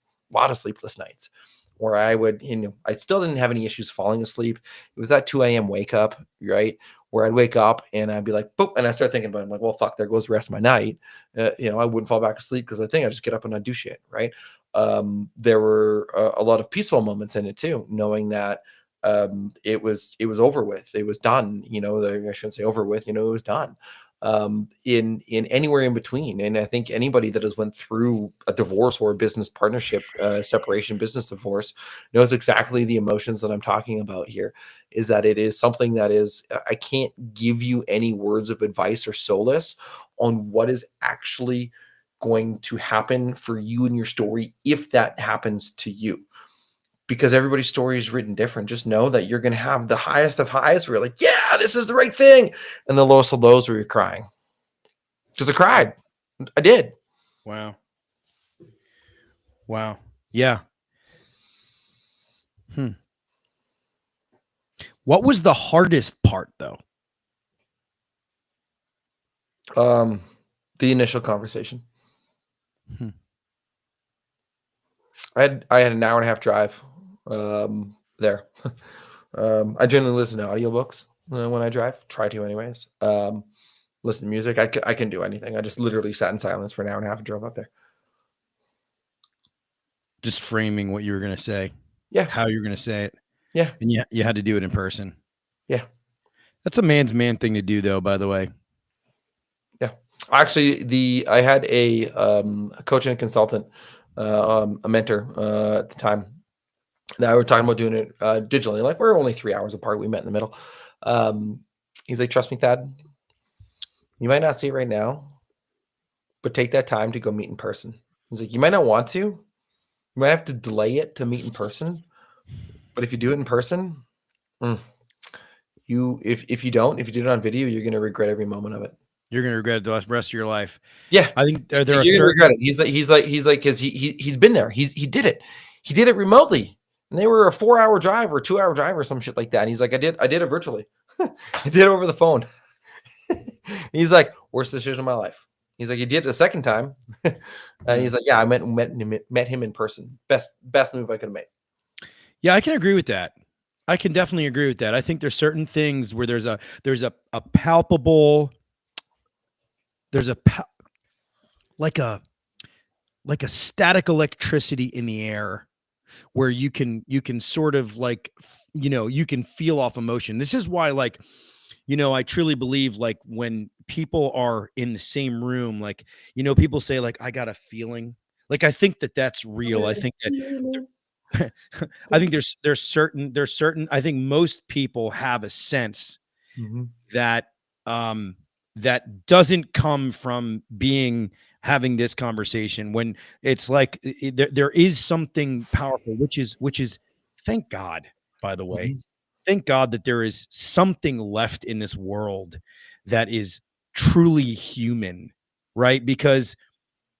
where I would, I still didn't have any issues falling asleep. It was that 2 a.m. wake up, right? Where I'd wake up and I'd be like, boop, and I start thinking about it. I'm like, well, fuck, there goes the rest of my night. I wouldn't fall back asleep because I think I just get up and I do shit, right? There were a lot of peaceful moments in it too, knowing that it was over with. It was done. I shouldn't say over with. It was done. In anywhere in between. And I think anybody that has went through a divorce or a business partnership, separation, business divorce, knows exactly the emotions that I'm talking about here. Is that it is something that is, I can't give you any words of advice or solace on what is actually going to happen for you and your story if that happens to you. Because everybody's story is written different. Just know that you're going to have the highest of highs where you're like, yeah, this is the right thing. And the lowest of lows where you're crying. Because I cried. I did. Wow. Yeah. What was the hardest part though? The initial conversation. I had an hour and a half drive there. I generally listen to audiobooks when I drive. Try to anyways. Listen to music. I can do anything. I just literally sat in silence for an hour and a half and drove up there. Just framing what you were going to say. Yeah. How you're going to say it. Yeah. And you had to do it in person. Yeah. That's a man's man thing to do though, by the way. Yeah. Actually, I had a coach and a consultant, a mentor at the time. Now we're talking about doing it digitally. Like we're only 3 hours apart. We met in the middle. He's like, trust me, Thad, you might not see it right now, but take that time to go meet in person. He's like, you might not want to. You might have to delay it to meet in person. But if you do it in person, if you do it on video, you're going to regret every moment of it. You're going to regret it the rest of your life. Yeah. I think there are certain regret it. He's like, because he's been there. He did it. He did it remotely. And they were a 4-hour drive or 2-hour drive or some shit like that. And he's like, I did it virtually. I did it over the phone. He's like, worst decision of my life. He's like, you did it a second time. And he's like, yeah, I met him in person. Best move I could have made. Yeah, I can agree with that. I can definitely agree with that. I think there's certain things where there's a palpable, like a static electricity in the air where you can sort of like, you can feel off emotion. This is why, like, I truly believe, like, when people are in the same room, like, people say, like, I got a feeling. Like, I think that that's real. I think that I think there's certain, I think most people have a sense that that doesn't come from having this conversation, when it's like there is something powerful, which is thank God, by the way, thank God that there is something left in this world that is truly human, right? Because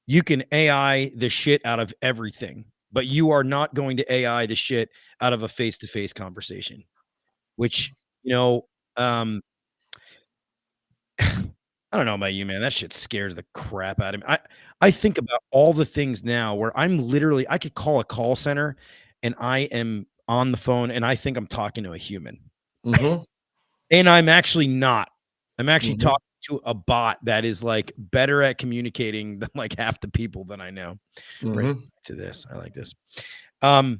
you can AI the shit out of everything, but you are not going to AI the shit out of a face-to-face conversation, which, I don't know about you, man. That shit scares the crap out of me. I think about all the things now where I could call a call center and I am on the phone and I think I'm talking to a human. And I'm actually not. I'm actually talking to a bot that is like better at communicating than like half the people that I know. Right to this. I like this. I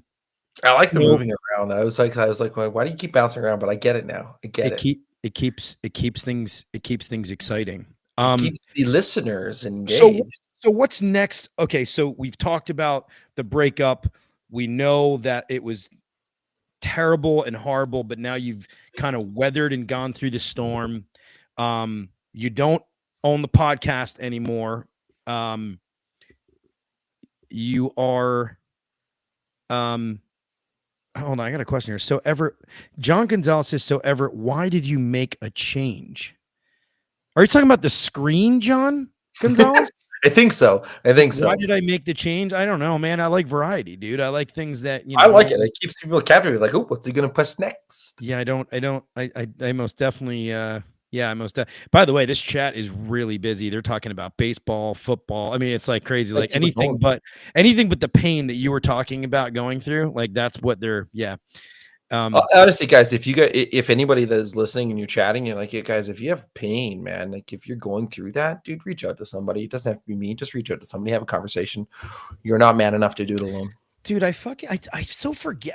like the moving around. I was like, why do you keep bouncing around? But I get it now. I get it. It keeps things exciting. It keeps the listeners engaged. So what's next? Okay, so we've talked about the breakup. We know that it was terrible and horrible, but now you've kind of weathered and gone through the storm. You don't own the podcast anymore. You are hold on, I got a question here. So Everett, John Gonzalez says, so Everett, why did you make a change? Are you talking about the screen, John Gonzalez? I think so. Why did I make the change? I don't know, man. I like variety, dude. I like things that, I like it. It keeps people captivated. Like, oh, what's he gonna press next? Yeah, I most definitely by the way, this chat is really busy. They're talking about baseball, football. I mean, it's like crazy. Like anything but the pain that you were talking about going through. Like that's what they're honestly, guys, if anybody that is listening and you're chatting, you're like, yeah, guys, if you have pain, man, like if you're going through that, dude, reach out to somebody. It doesn't have to be me. Just reach out to somebody, have a conversation. You're not man enough to do it alone. Dude, I so forget.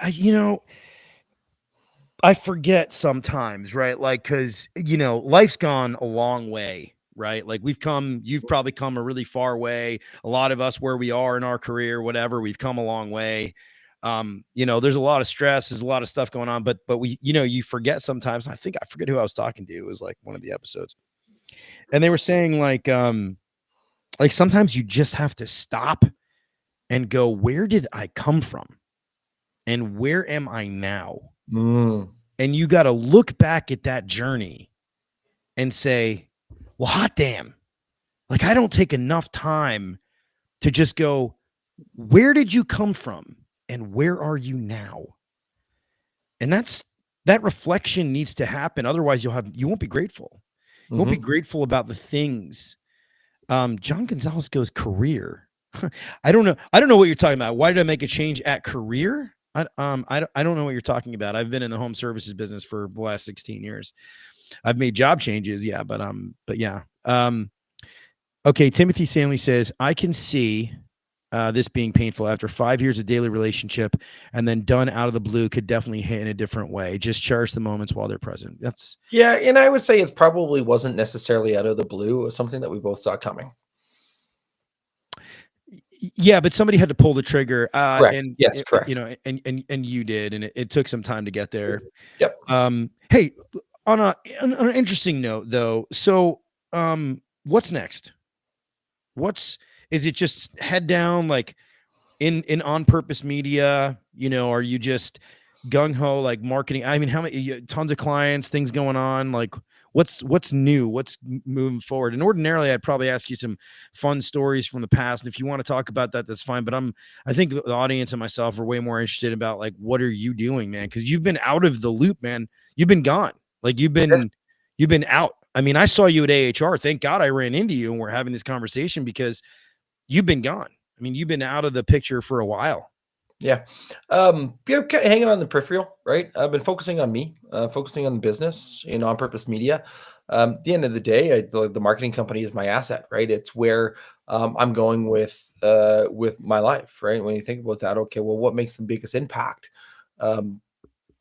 I forget sometimes, right? Like, cause life's gone a long way, right? Like you've probably come a really far way. A lot of us where we are in our career, whatever, we've come a long way. There's a lot of stress, there's a lot of stuff going on, but we, you forget sometimes. I forget who I was talking to. It was like one of the episodes. And they were saying like sometimes you just have to stop and go, where did I come from? And where am I now? And you got to look back at that journey and say, well, hot damn. Like, I don't take enough time to just go, where did you come from? And where are you now? And that reflection needs to happen. Otherwise, you won't be grateful. You won't be grateful about the things. John Gonzalez goes career. I don't know what you're talking about. Why did I make a change at career? I don't know what you're talking about. I've been in the home services business for the last 16 years. I've made job changes. Yeah. But yeah. Okay. Timothy Stanley says, I can see this being painful after 5 years of daily relationship and then done out of the blue could definitely hit in a different way. Just cherish the moments while they're present. Yeah. And I would say it probably wasn't necessarily out of the blue. It was something that we both saw coming. Yeah, but somebody had to pull the trigger. Correct. And yes, correct. And you did, and it took some time to get there. Yep. Hey, on an interesting note though, so what's next? Is it just head down like in on purpose media? Are you just gung ho like marketing? I mean, how many tons of clients, things going on? Like, what's new, what's moving forward. And ordinarily I'd probably ask you some fun stories from the past. And if you want to talk about that, that's fine. But I think the audience and myself are way more interested about like, what are you doing, man? Because you've been out of the loop, man. You've been gone. Like you've been out. I mean, I saw you at AHR. Thank God I ran into you and we're having this conversation because you've been gone. I mean, you've been out of the picture for a while. Yeah. Hanging on the peripheral, right? I've been focusing on me, focusing on the business, on-purpose media. At the end of the day, the marketing company is my asset, right? It's where I'm going with my life, right? When you think about that, okay, well, what makes the biggest impact?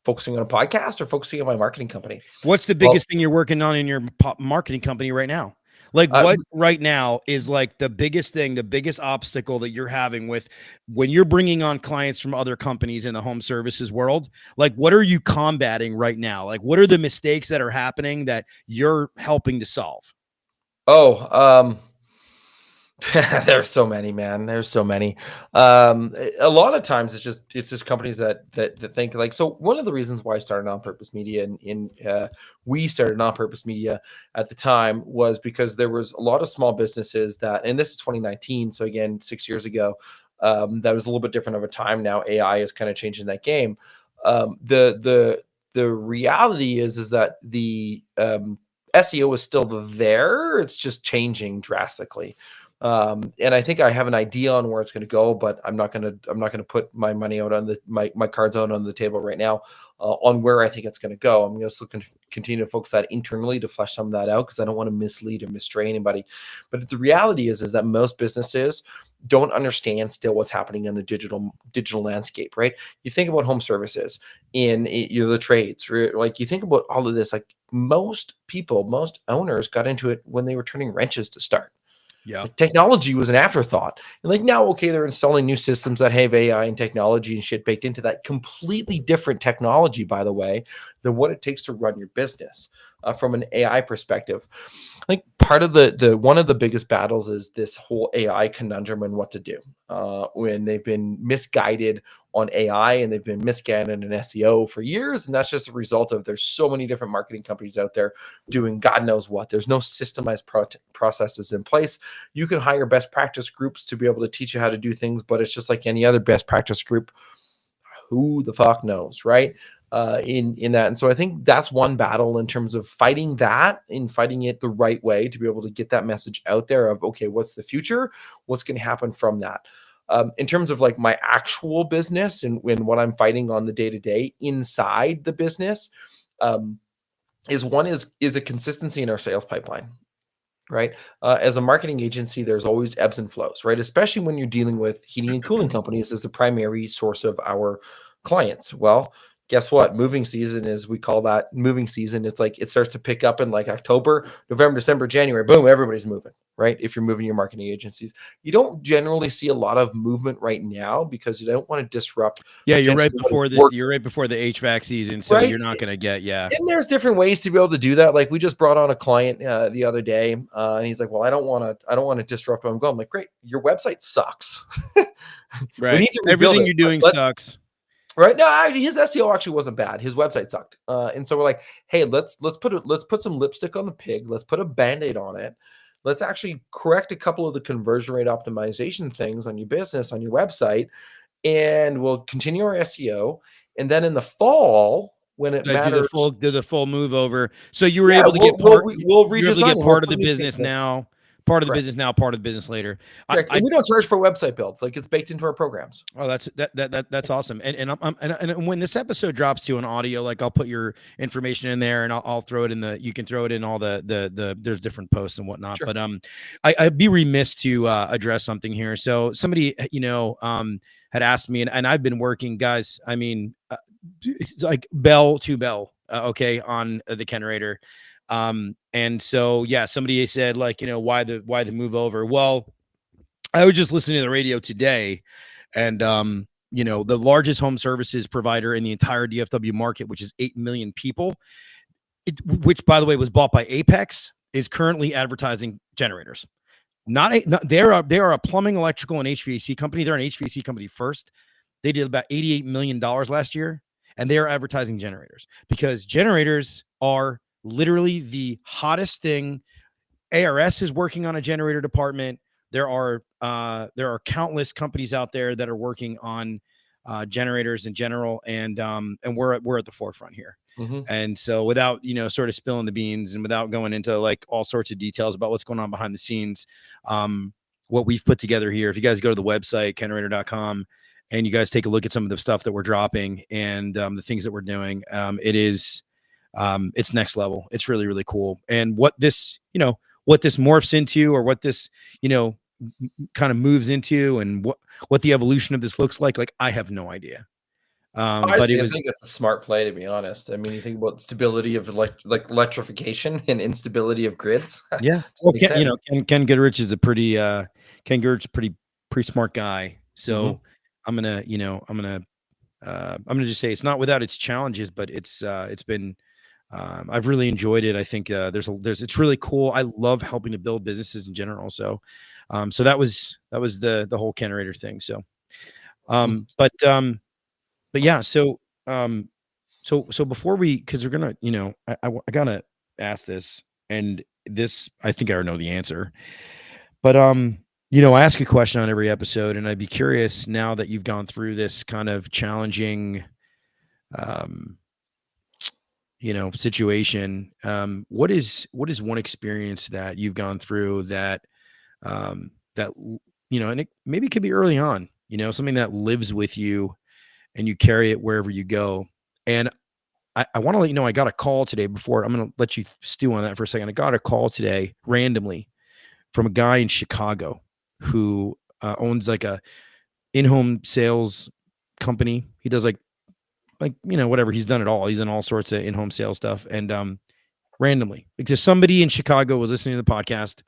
Focusing on a podcast or focusing on my marketing company? What's the biggest thing you're working on in your marketing company right now? Like what right now is like the biggest thing, the biggest obstacle that you're having with when you're bringing on clients from other companies in the home services world? Like, what are you combating right now? Like, what are the mistakes that are happening that you're helping to solve? There's so many, man. There's so many. A lot of times it's just companies that think like, so one of the reasons why I started on-purpose media and we started on-purpose media at the time was because there was a lot of small businesses that, and this is 2019. So again, 6 years ago, that was a little bit different of a time. Now AI is kind of changing that game. The reality is that the SEO is still there. It's just changing drastically. And I think I have an idea on where it's going to go, but I'm not going to put my money out on my cards out on the table right now on where I think it's going to go. I'm going to continue to focus that internally to flesh some of that out because I don't want to mislead or mistray anybody. But the reality is that most businesses don't understand still what's happening in the digital landscape, right? You think about home services in the trades, right? Like you think about all of this, like most owners got into it when they were turning wrenches to start. Yeah. Like technology was an afterthought. And like now, okay, they're installing new systems that have AI and technology and shit baked into that. Completely different technology, by the way, than what it takes to run your business from an AI perspective. Like part of one of the biggest battles is this whole AI conundrum and what to do when they've been misguided on AI and they've been misguided in SEO for years. And that's just a result of there's so many different marketing companies out there doing God knows what. There's no systemized processes in place. You can hire best practice groups to be able to teach you how to do things, but it's just like any other best practice group. Who the fuck knows, right? In that. And so I think that's one battle in terms of fighting that and fighting it the right way to be able to get that message out there of, okay, what's the future? What's going to happen from that? In terms of like my actual business and what I'm fighting on the day-to-day inside the business is a consistency in our sales pipeline, right? As a marketing agency, there's always ebbs and flows, right? Especially when you're dealing with heating and cooling companies as the primary source of our clients. Well, guess what? Moving season is, we call that moving season. It's like it starts to pick up in like October, November, December, January. Boom, everybody's moving, right? If you're moving your marketing agencies, you don't generally see a lot of movement right now because you don't want to disrupt. Yeah, you're right before the HVAC season, so right? You're not going to get And there's different ways to be able to do that. Like we just brought on a client the other day, and he's like, "Well, I don't want to disrupt where I'm going." I'm like, "Great, your website sucks. Right, everything you're doing sucks." Right. No, his SEO actually wasn't bad. His website sucked. And so we're like, hey, let's put some lipstick on the pig. Let's put a Band-Aid on it. Let's actually correct a couple of the conversion rate optimization things on your business, on your website, and we'll continue our SEO. And then in the fall, when it matters, do the full move over. So you were able to get part of the business now. Part of the business now, part of the business later. And we don't charge for website builds; like it's baked into our programs. Oh, that's awesome. And when this episode drops to an audio, like I'll put your information in there, and I'll throw it in you can throw it in all the there's different posts and whatnot. Sure. But I'd be remiss to address something here. So somebody had asked me, and I've been working, guys. I mean, like bell to bell, okay, on the Kenrator. And so, yeah, somebody said like, why the move over? Well, I was just listening to the radio today and, the largest home services provider in the entire DFW market, which is 8 million people, which by the way, was bought by Apex, is currently advertising generators. They are a plumbing, electrical, and HVAC company. They're an HVAC company first. They did about $88 million last year, and they are advertising generators because generators are literally the hottest thing. ARS is working on a generator department. There are countless companies out there that are working on generators in general, and we're at the forefront here. Mm-hmm. And so, without sort of spilling the beans and without going into like all sorts of details about what's going on behind the scenes, what we've put together here. If you guys go to the website kenrader.com and you guys take a look at some of the stuff that we're dropping and the things that we're doing, it's next level. It's really, really cool. And what this morphs into, or what this kind of moves into, and what the evolution of this looks like I have no idea. But I think it's a smart play, to be honest. I mean, you think about stability of like electrification and instability of grids. Yeah. Well, Ken Goodrich is a pretty pretty smart guy. So I'm gonna just say it's not without its challenges, but it's been I've really enjoyed it. I think it's really cool. I love helping to build businesses in general. So so that was the whole Kenrader thing. So but yeah, so before because we're gonna, I gotta ask this, and this I think I already know the answer, but I ask a question on every episode, and I'd be curious, now that you've gone through this kind of challenging situation, what is one experience that you've gone through that and it maybe could be early on, something that lives with you and you carry it wherever you go. And I want to let you know, I got a call today. Before, I'm going to let you stew on that for a second. I got a call today randomly from a guy in Chicago who owns like a in-home sales company. He does like whatever. He's done it all. He's done all sorts of in-home sales stuff. And randomly, because somebody in Chicago was listening to the podcast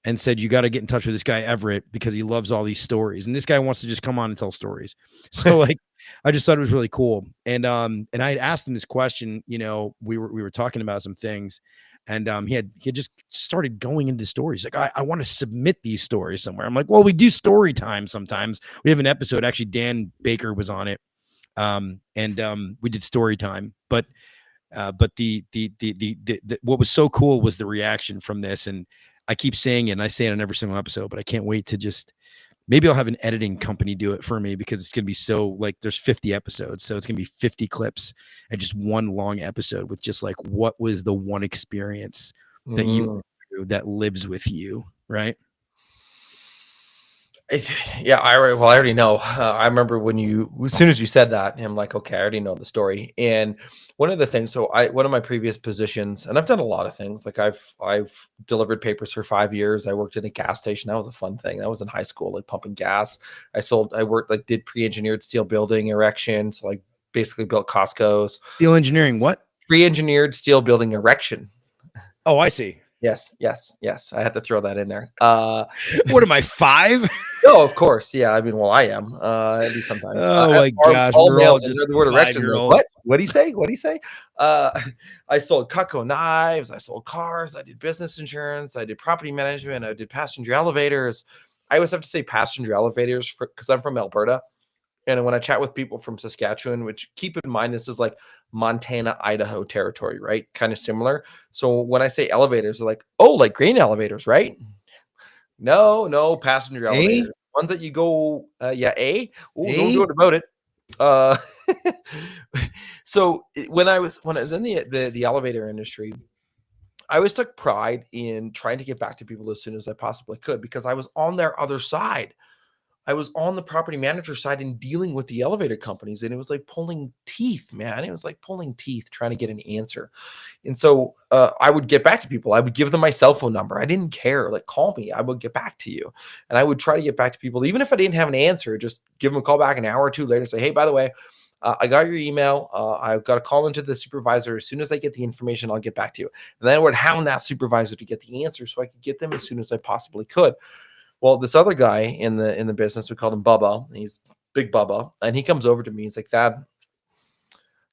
and said, you got to get in touch with this guy Everett because he loves all these stories. And this guy wants to just come on and tell stories. So like, I just thought it was really cool. And I had asked him this question, we were talking about some things, and he had just started going into stories. Like, I want to submit these stories somewhere. I'm like, well, we do story time sometimes. We have an episode, actually, Dan Baker was on it. And we did story time, but the what was so cool was the reaction from this. And I keep saying it, and I say it on every single episode, but I can't wait to maybe I'll have an editing company do it for me, because it's going to be so, like, there's 50 episodes. So it's going to be 50 clips and just one long episode with just like, what was the one experience that you went through that lives with you, right? I already know. I remember as soon as you said that, I'm like, okay, I already know the story. And one of the things, one of my previous positions, and I've done a lot of things. Like I've delivered papers for 5 years. I worked at a gas station. That was a fun thing. That was in high school, like pumping gas. Did pre-engineered steel building erection. So like basically built Costco's. Steel engineering, what? Pre-engineered steel building erection. Oh, I see. Yes. I had to throw that in there. What am I, 5? No, of course. Yeah. I mean, well, I am. At least sometimes. Oh my gosh. All We're all just the word erection. What? What'd he say? I sold Cutco knives. I sold cars. I did business insurance. I did property management. I did passenger elevators. I always have to say passenger elevators because I'm from Alberta. And when I chat with people from Saskatchewan, which, keep in mind, this is like Montana, Idaho territory, right? Kind of similar. So when I say elevators, they're like, oh, like grain elevators, right? No, passenger elevators. Ones that you go, A. Oh, don't do it about it. So when I was in the elevator industry, I always took pride in trying to get back to people as soon as I possibly could, because I was on their other side. I was on the property manager side and dealing with the elevator companies, and it was like pulling teeth, man. It was like pulling teeth trying to get an answer. And so I would get back to people. I would give them my cell phone number. I didn't care. Like, call me. I would get back to you. And I would try to get back to people. Even if I didn't have an answer, just give them a call back an hour or two later and say, hey, by the way, I got your email. I've got to call into the supervisor. As soon as I get the information, I'll get back to you. And then I would hound that supervisor to get the answer so I could get them as soon as I possibly could. Well, this other guy in the business, we called him Bubba. He's Big Bubba. And he comes over to me. He's like, Thad,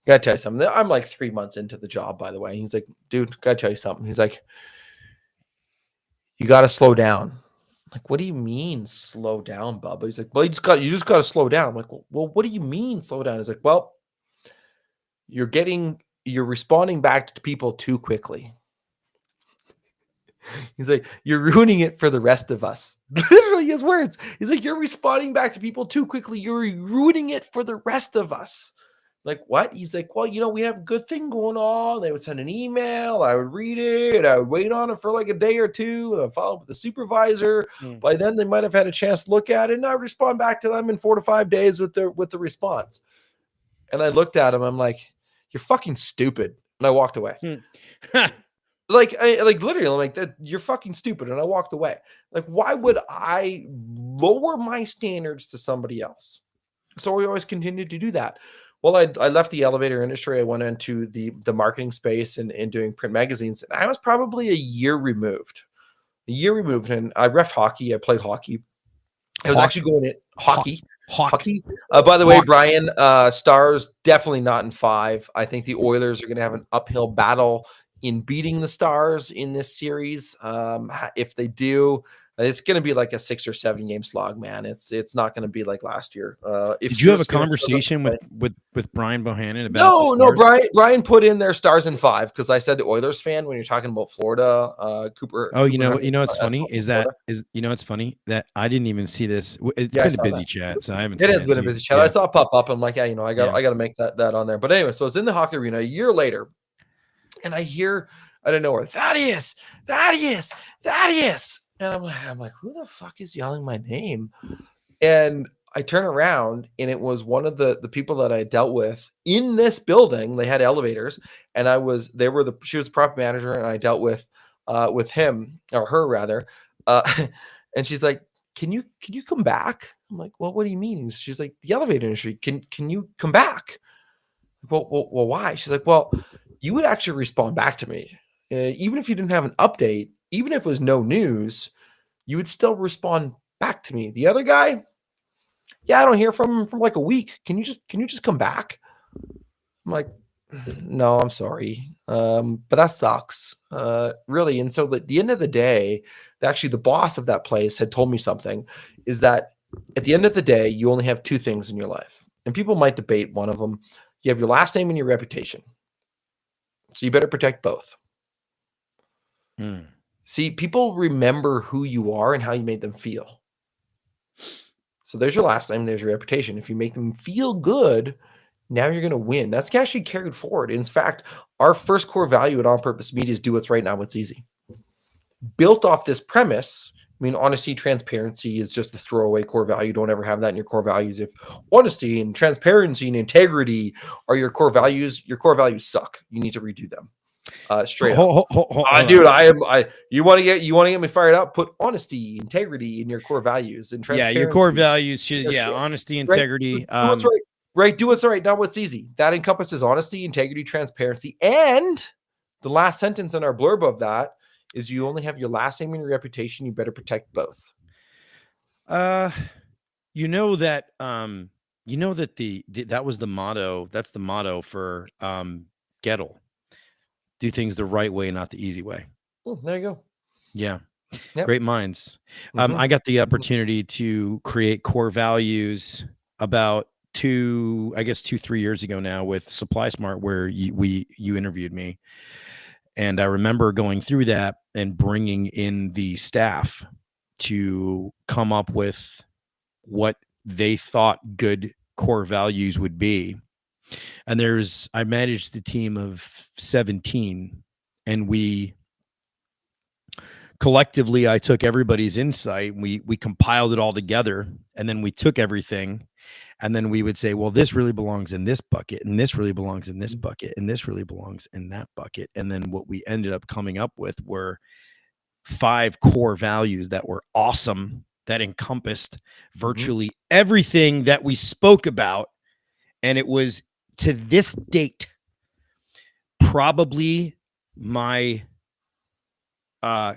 gotta tell you something. I'm like 3 months into the job, by the way. He's like, dude, gotta tell you something. He's like, you gotta slow down. I'm like, what do you mean slow down, Bubba? He's like, well, you just gotta slow down. I'm like, well, what do you mean slow down? He's like, well, you're getting you're responding back to people too quickly. He's like, you're ruining it for the rest of us. Literally his words. He's like, you're responding back to people too quickly. You're ruining it for the rest of us. Like, what? He's like, well, we have a good thing going on. They would send an email. I would read it. I would wait on it for like a day or two. And I'd follow up with the supervisor. By then, they might have had a chance to look at it. And I'd respond back to them in 4 to 5 days with the response. And I looked at him. I'm like, you're fucking stupid. And I walked away. Like literally, I'm like, that you're fucking stupid. And I walked away. Like, why would I lower my standards to somebody else? So we always continued to do that. Well, I left the elevator industry. I went into the marketing space and doing print magazines. And I was probably a year removed. And I reffed hockey. I played hockey. I was actually going in hockey. By the way, Brian, Stars definitely not in 5. I think the Oilers are going to have an uphill battle in beating the Stars in this series. If they do, it's going to be like a 6 or 7 game slog, man. It's not going to be like last year. Did you have a conversation with Brian Bohannon about? No. Brian put in their Stars in 5 because I said the Oilers fan when you're talking about Florida. Cooper. Oh, you know what's funny is it's funny that I didn't even see this. It's been a busy chat, so I haven't. It has been a busy chat. I saw it pop up. I'm like, I got to make that on there. But anyway, so I was in the hockey arena a year later, and I hear I don't know where Thaddeus. And I'm like, who the fuck is yelling my name? And I turn around, and it was one of the people that I dealt with in this building. They had elevators, and she was the prop manager, and I dealt with him or her rather. And she's like, can you come back? I'm like, well, what do you mean? She's like, the elevator industry. Can you come back? Well, why? She's like, well, you would actually respond back to me. Even if you didn't have an update, even if it was no news, you would still respond back to me. The other guy, I don't hear from him for like a week. Can you just come back? I'm like, no, I'm sorry. But that sucks. Really. And so at the end of the day, actually the boss of that place had told me something, is that at the end of the day, you only have 2 things in your life. And people might debate one of them. You have your last name and your reputation. So you better protect both. See, people remember who you are and how you made them feel. So there's your last name, there's your reputation. If you make them feel good, now you're going to win. That's actually carried forward. In fact, our first core value at On Purpose Media is do what's right, not what's easy. Built off this premise, I mean, honesty, transparency is just the throwaway core value. Don't ever have that in your core values. If honesty and transparency and integrity are your core values suck. You need to redo them. Straight up. Dude, you want to get me fired up? Put honesty, integrity in your core values and transparency. Yeah, your core values should, honesty, integrity. Right? Do what's right. Right, do what's right, not what's easy. That encompasses honesty, integrity, transparency, and the last sentence in our blurb of that is you only have your last name and your reputation. You better protect both. That that was the motto. That's the motto for Gettle. Do things the right way, not the easy way. Oh, there you go. Yeah. Yep. Great minds. I got the opportunity to create core values about 2-3 years ago now with Supply Smart, where you interviewed me. And I remember going through that and bringing in the staff to come up with what they thought good core values would be. And I managed a team of 17, and we collectively, I took everybody's insight. We compiled it all together, and then we took everything, and then we would say, well, this really belongs in this bucket, and this really belongs in this bucket, and this really belongs in that bucket. And then what we ended up coming up with were 5 core values that were awesome, that encompassed virtually everything that we spoke about. And it was, to this date, probably the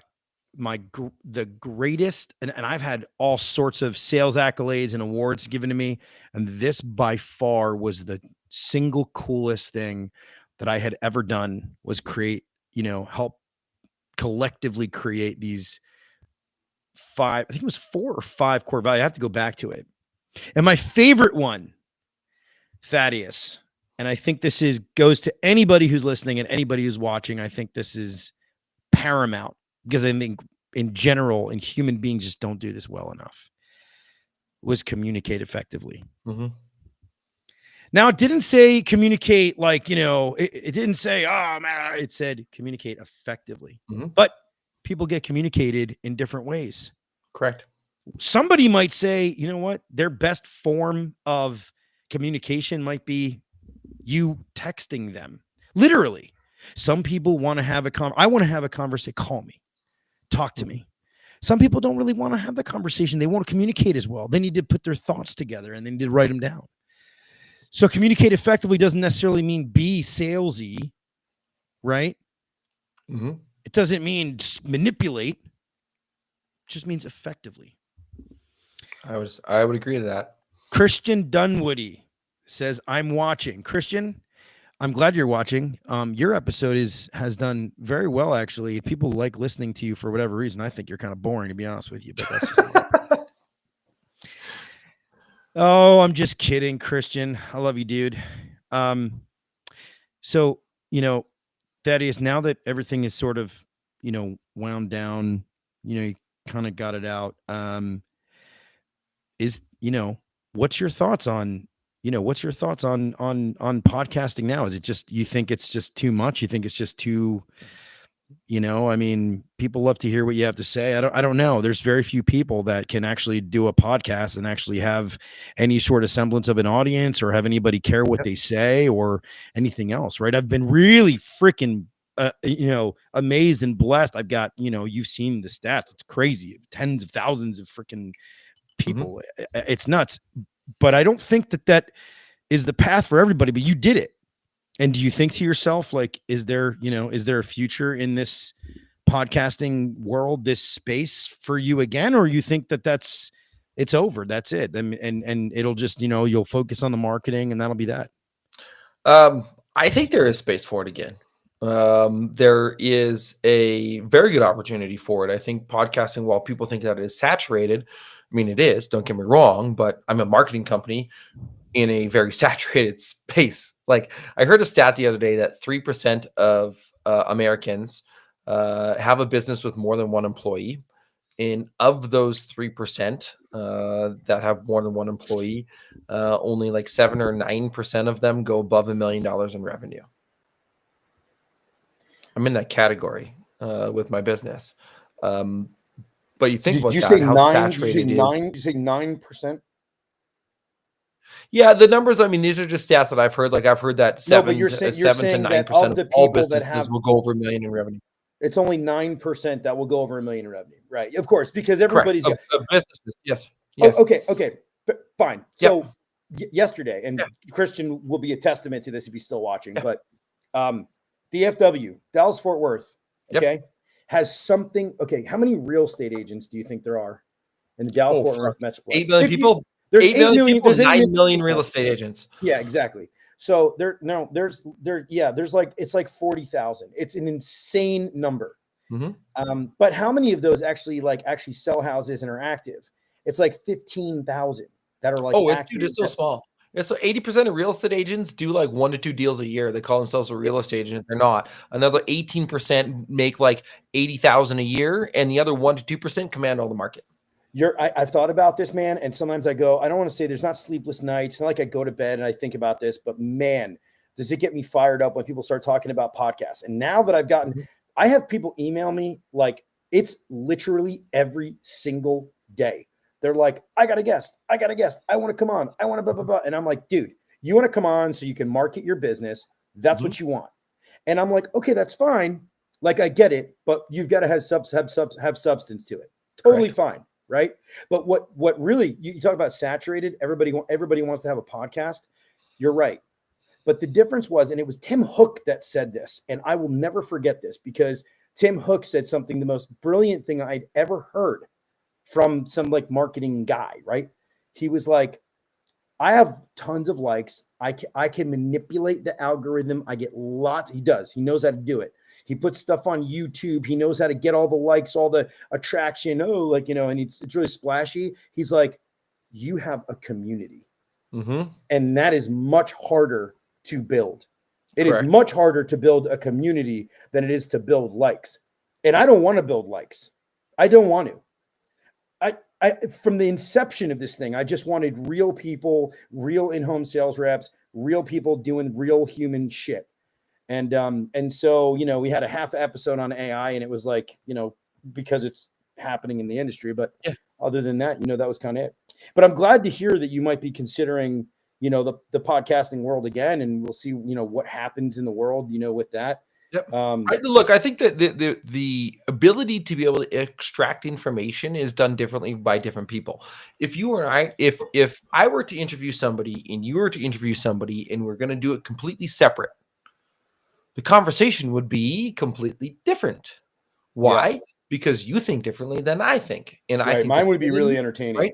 greatest, and I've had all sorts of sales accolades and awards given to me, and this by far was the single coolest thing that I had ever done, was help collectively create these 5, I think it was 4 or 5 core values. I have to go back to it. And my favorite one, Thaddeus, and I think this goes to anybody who's listening and anybody who's watching. I think this is paramount because I think in general, and human beings just don't do this well enough, was communicate effectively. Mm-hmm. Now, it didn't say communicate like, it didn't say, oh, man, it said communicate effectively. Mm-hmm. But people get communicated in different ways. Correct. Somebody might say, you know what? Their best form of communication might be you texting them. Literally. Some people want to have I want to have a conversation. Call me. Talk to me. Some people don't really want to have the conversation. They won't communicate as well. They need to put their thoughts together and they need to write them down. So communicate effectively doesn't necessarily mean be salesy, right? Mm-hmm. It doesn't mean manipulate. It just means effectively. I would agree to that. Christian Dunwoody says, I'm watching. Christian, I'm glad you're watching. Your episode has done very well, actually. People like listening to you for whatever reason. I think you're kind of boring, to be honest with you, but that's just Oh, I'm just kidding, Christian. I love you, dude. So, Thaddeus, now that everything is sort of, wound down, you kind of got it out. What's your thoughts on podcasting now? Is it just, you think it's just too much? You think it's just too, people love to hear what you have to say. I don't know. There's very few people that can actually do a podcast and actually have any sort of semblance of an audience or have anybody care what they say or anything else. Right. I've been really freaking, amazed and blessed. I've got, you've seen the stats. It's crazy. Tens of thousands of freaking people. Mm-hmm. It's nuts. But I don't think that is the path for everybody, but you did it. And do you think to yourself, like, is there a future in this podcasting world, this space for you again? Or you think it's over, that's it. And it'll just, you'll focus on the marketing and that'll be that. I think there is space for it again. There is a very good opportunity for it. I think podcasting, while people think that it is saturated, I mean, it is, don't get me wrong, but I'm a marketing company in a very saturated space. Like, I heard a stat the other day that 3% of Americans have a business with more than one employee. And of those 3% that have more than one employee, only like 7 or 9% of them go above $1 million in revenue. I'm in that category with my business. But you think about that, how saturated it is. Did you say 9%? Yeah, the numbers, I mean, these are just stats that I've heard. Like, I've heard that 7 to 9% of all businesses will go over $1 million in revenue. It's only 9% that will go over $1 million in revenue, right? Of course, because everybody's of businesses. Yes. Yes. Oh, okay, fine. So yesterday, and Christian will be a testament to this if he's still watching, but DFW, Dallas Fort Worth, okay, has something. Okay, how many real estate agents do you think there are in the Dallas Fort Worth metroplex? 8 million people. There's 8 million people. 9 million real estate agents. Yeah, exactly. So there's like, it's like 40,000. It's an insane number. Mm-hmm. But how many of those actually sell houses and are active? It's like 15,000 that are like, it's so small. Yeah, so 80% of real estate agents do like 1 to 2 deals a year. They call themselves a real estate agent. They're not. Another 18% make like 80,000 a year, and the other 1 to 2% command all the market. I've thought about this, man, and sometimes I go, I don't want to say there's not sleepless nights. It's not like I go to bed and I think about this, but man, does it get me fired up when people start talking about podcasts. And now that I have people email me, like, it's literally every single day. They're like, I got a guest. I want to come on. I want to blah, blah, blah. And I'm like, dude, you want to come on so you can market your business. That's what you want. And I'm like, okay, that's fine. Like, I get it, but you've got to have substance to it. Totally fine. Right. But what really, you talk about saturated, everybody wants to have a podcast. You're right. But the difference was, and it was Tim Hook that said this, and I will never forget this, because Tim Hook said something, the most brilliant thing I'd ever heard from some like marketing guy, right? He was like, I have tons of likes. I can manipulate the algorithm. I get lots. He knows how to do it. He puts stuff on YouTube. He knows how to get all the likes, all the attraction. And it's really splashy. He's like, you have a community. Mm-hmm. And that is much harder to build. It is Correct. much harder to build a community than it is to build likes. And I don't want to build likes. I don't want to. From the inception of this thing, I just wanted real people, real in-home sales reps, real people doing real human shit. And so, you know, we had a half episode on AI, and it was like, you know, because it's happening in the industry. But yeah, other than that, you know, that was kind of it. But I'm glad to hear that you might be considering, you know, the podcasting world again, and we'll see, you know, what happens in the world, you know, with that. Yep. Look, I think that the ability to be able to extract information is done differently by different people. If you or I, if I were to interview somebody and you were to interview somebody and we're going to do it completely separate, the conversation would be completely different. Why? Yeah. Because you think differently than I think, and I think mine would be really entertaining. Right?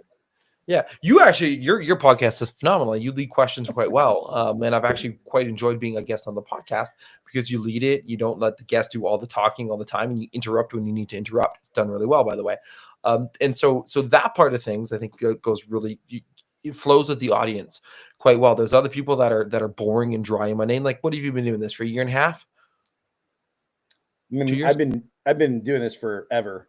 Yeah, you actually, your podcast is phenomenal. You lead questions quite well, and I've actually quite enjoyed being a guest on the podcast because you lead it. You don't let the guest do all the talking all the time, and you interrupt when you need to interrupt. It's done really well, by the way. And so that part of things, I think, goes really. It flows with the audience quite well. There's other people that are boring and dry and mundane. Like, what have you been doing this for a year and a half? I mean, 2 years? I've been doing this forever.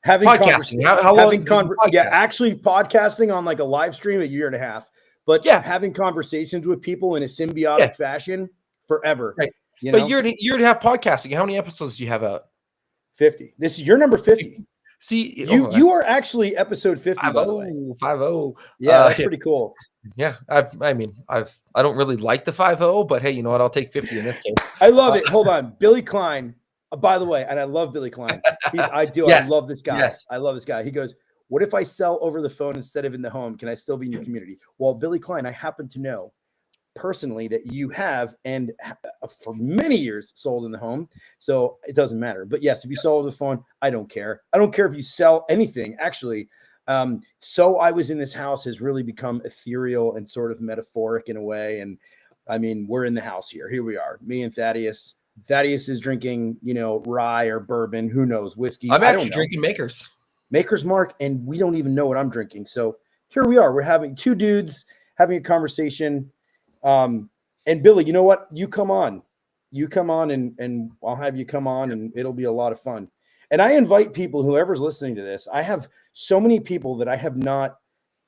Having podcasting. How long? Yeah, actually podcasting on like a live stream, a year and a half. But yeah, having conversations with people in a symbiotic fashion forever. Right. You know? But year and a half podcasting. How many episodes do you have out? 50. This is your number 50. See, you are actually episode 50, by the way. 50. Yeah, that's pretty cool. Yeah, I don't really like the 50, but hey, you know what? I'll take 50 in this case. I love it. Hold on, Billy Klein. By the way, and I love Billy Klein. I do. Yes. I love this guy. Yes. I love this guy. He goes, "What if I sell over the phone instead of in the home? Can I still be in your community?" Well, Billy Klein, I happen to know personally that you have, and for many years, sold in the home. So it doesn't matter. But yes, if you sell over the phone, I don't care. I don't care if you sell anything, actually. So I was in this house has really become ethereal and sort of metaphoric in a way. And I mean, we're in the house here. Here we are, me and Thaddeus. Thaddeus is drinking, you know, rye or bourbon. Who knows? Whiskey. I'm actually drinking Maker's Mark, and we don't even know what I'm drinking. So here we are. We're having two dudes having a conversation. And Billy, you know what? You come on, and I'll have you come on, and it'll be a lot of fun. And I invite people, whoever's listening to this, I have so many people that I have not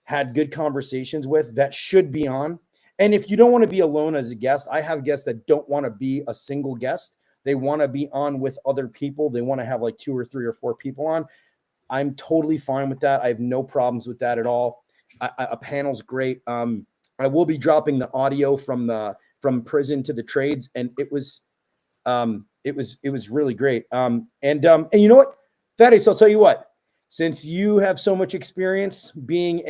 had good conversations with that should be on. And if you don't want to be alone as a guest, I have guests that don't want to be a single guest. They want to be on with other people. They want to have like 2 or 3 or 4 people on. I'm totally fine with that. I have no problems with that at all. A panel's great. I will be dropping the audio from prison to the trades, and it was really great. And you know what, Thaddeus, I'll tell you what. Since you have so much experience being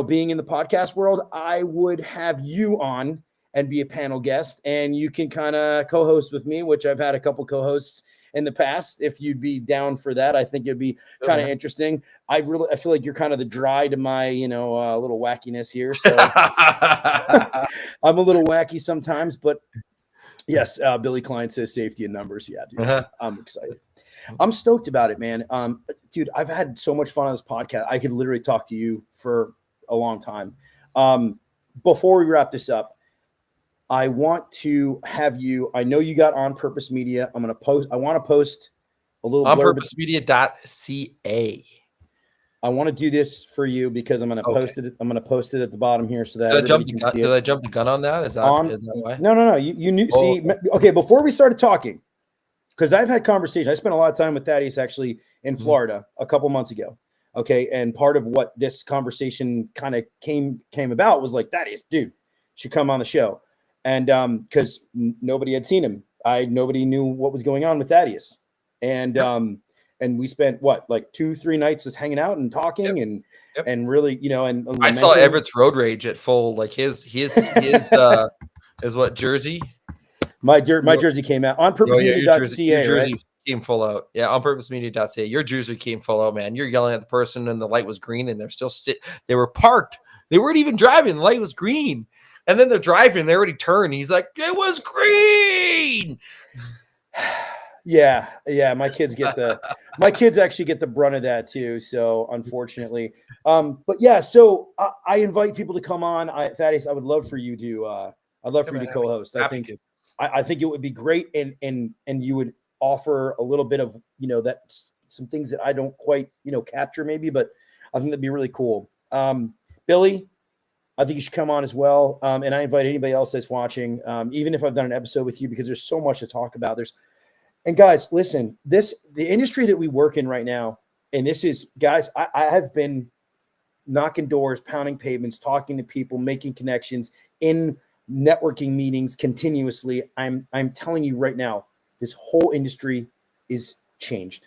being in the podcast world, I would have you on and be a panel guest, and you can kind of co-host with me, which I've had a couple co-hosts in the past. If you'd be down for that, I think it'd be kind of interesting. I feel like you're kind of the dry to my, little wackiness here. So I'm a little wacky sometimes, but yes, Billy Klein says safety in numbers. Yeah, dude, I'm excited. I'm stoked about it, man. Dude, I've had so much fun on this podcast. I could literally talk to you for a long time. Before we wrap this up, I want to have you. I know you got On Purpose Media. I want to post a little onpurposemedia.ca. I want to do this for you because I'm going to post it. I'm going to post it at the bottom here so that did I jump the gun on that? Is that why? No. You knew. See, okay. Before we started talking, because I've had conversations. I spent a lot of time with Thaddeus actually in Florida a couple months ago. Okay, and part of what this conversation kind of came about was like, Thaddeus, dude, should come on the show. And because nobody had seen him, nobody knew what was going on with Thaddeus, and we spent like 2-3 nights just hanging out and talking and really, and I saw Everett's road rage at full. Like his is what jersey? My jersey came out on purposemedia.ca, right? Came full out. Yeah, on purposemedia.ca. Your jersey came full out, man. You're yelling at the person and the light was green and they're still they were parked. They weren't even driving. The light was green. And then they're driving, they already turned. He's like, it was green. Yeah. My kids actually get the brunt of that too. So unfortunately, but yeah, so I invite people to come on. Thaddeus, I would love for you to I'd love for you to co-host. I think it would be great, and you would offer a little bit of, that some things that I don't quite, capture maybe, but I think that'd be really cool. Billy, I think you should come on as well. And I invite anybody else that's watching, even if I've done an episode with you, because there's so much to talk about. And guys, listen, the industry that we work in right now, and this is, guys, I have been knocking doors, pounding pavements, talking to people, making connections in networking meetings continuously. I'm telling you right now, this whole industry is changed.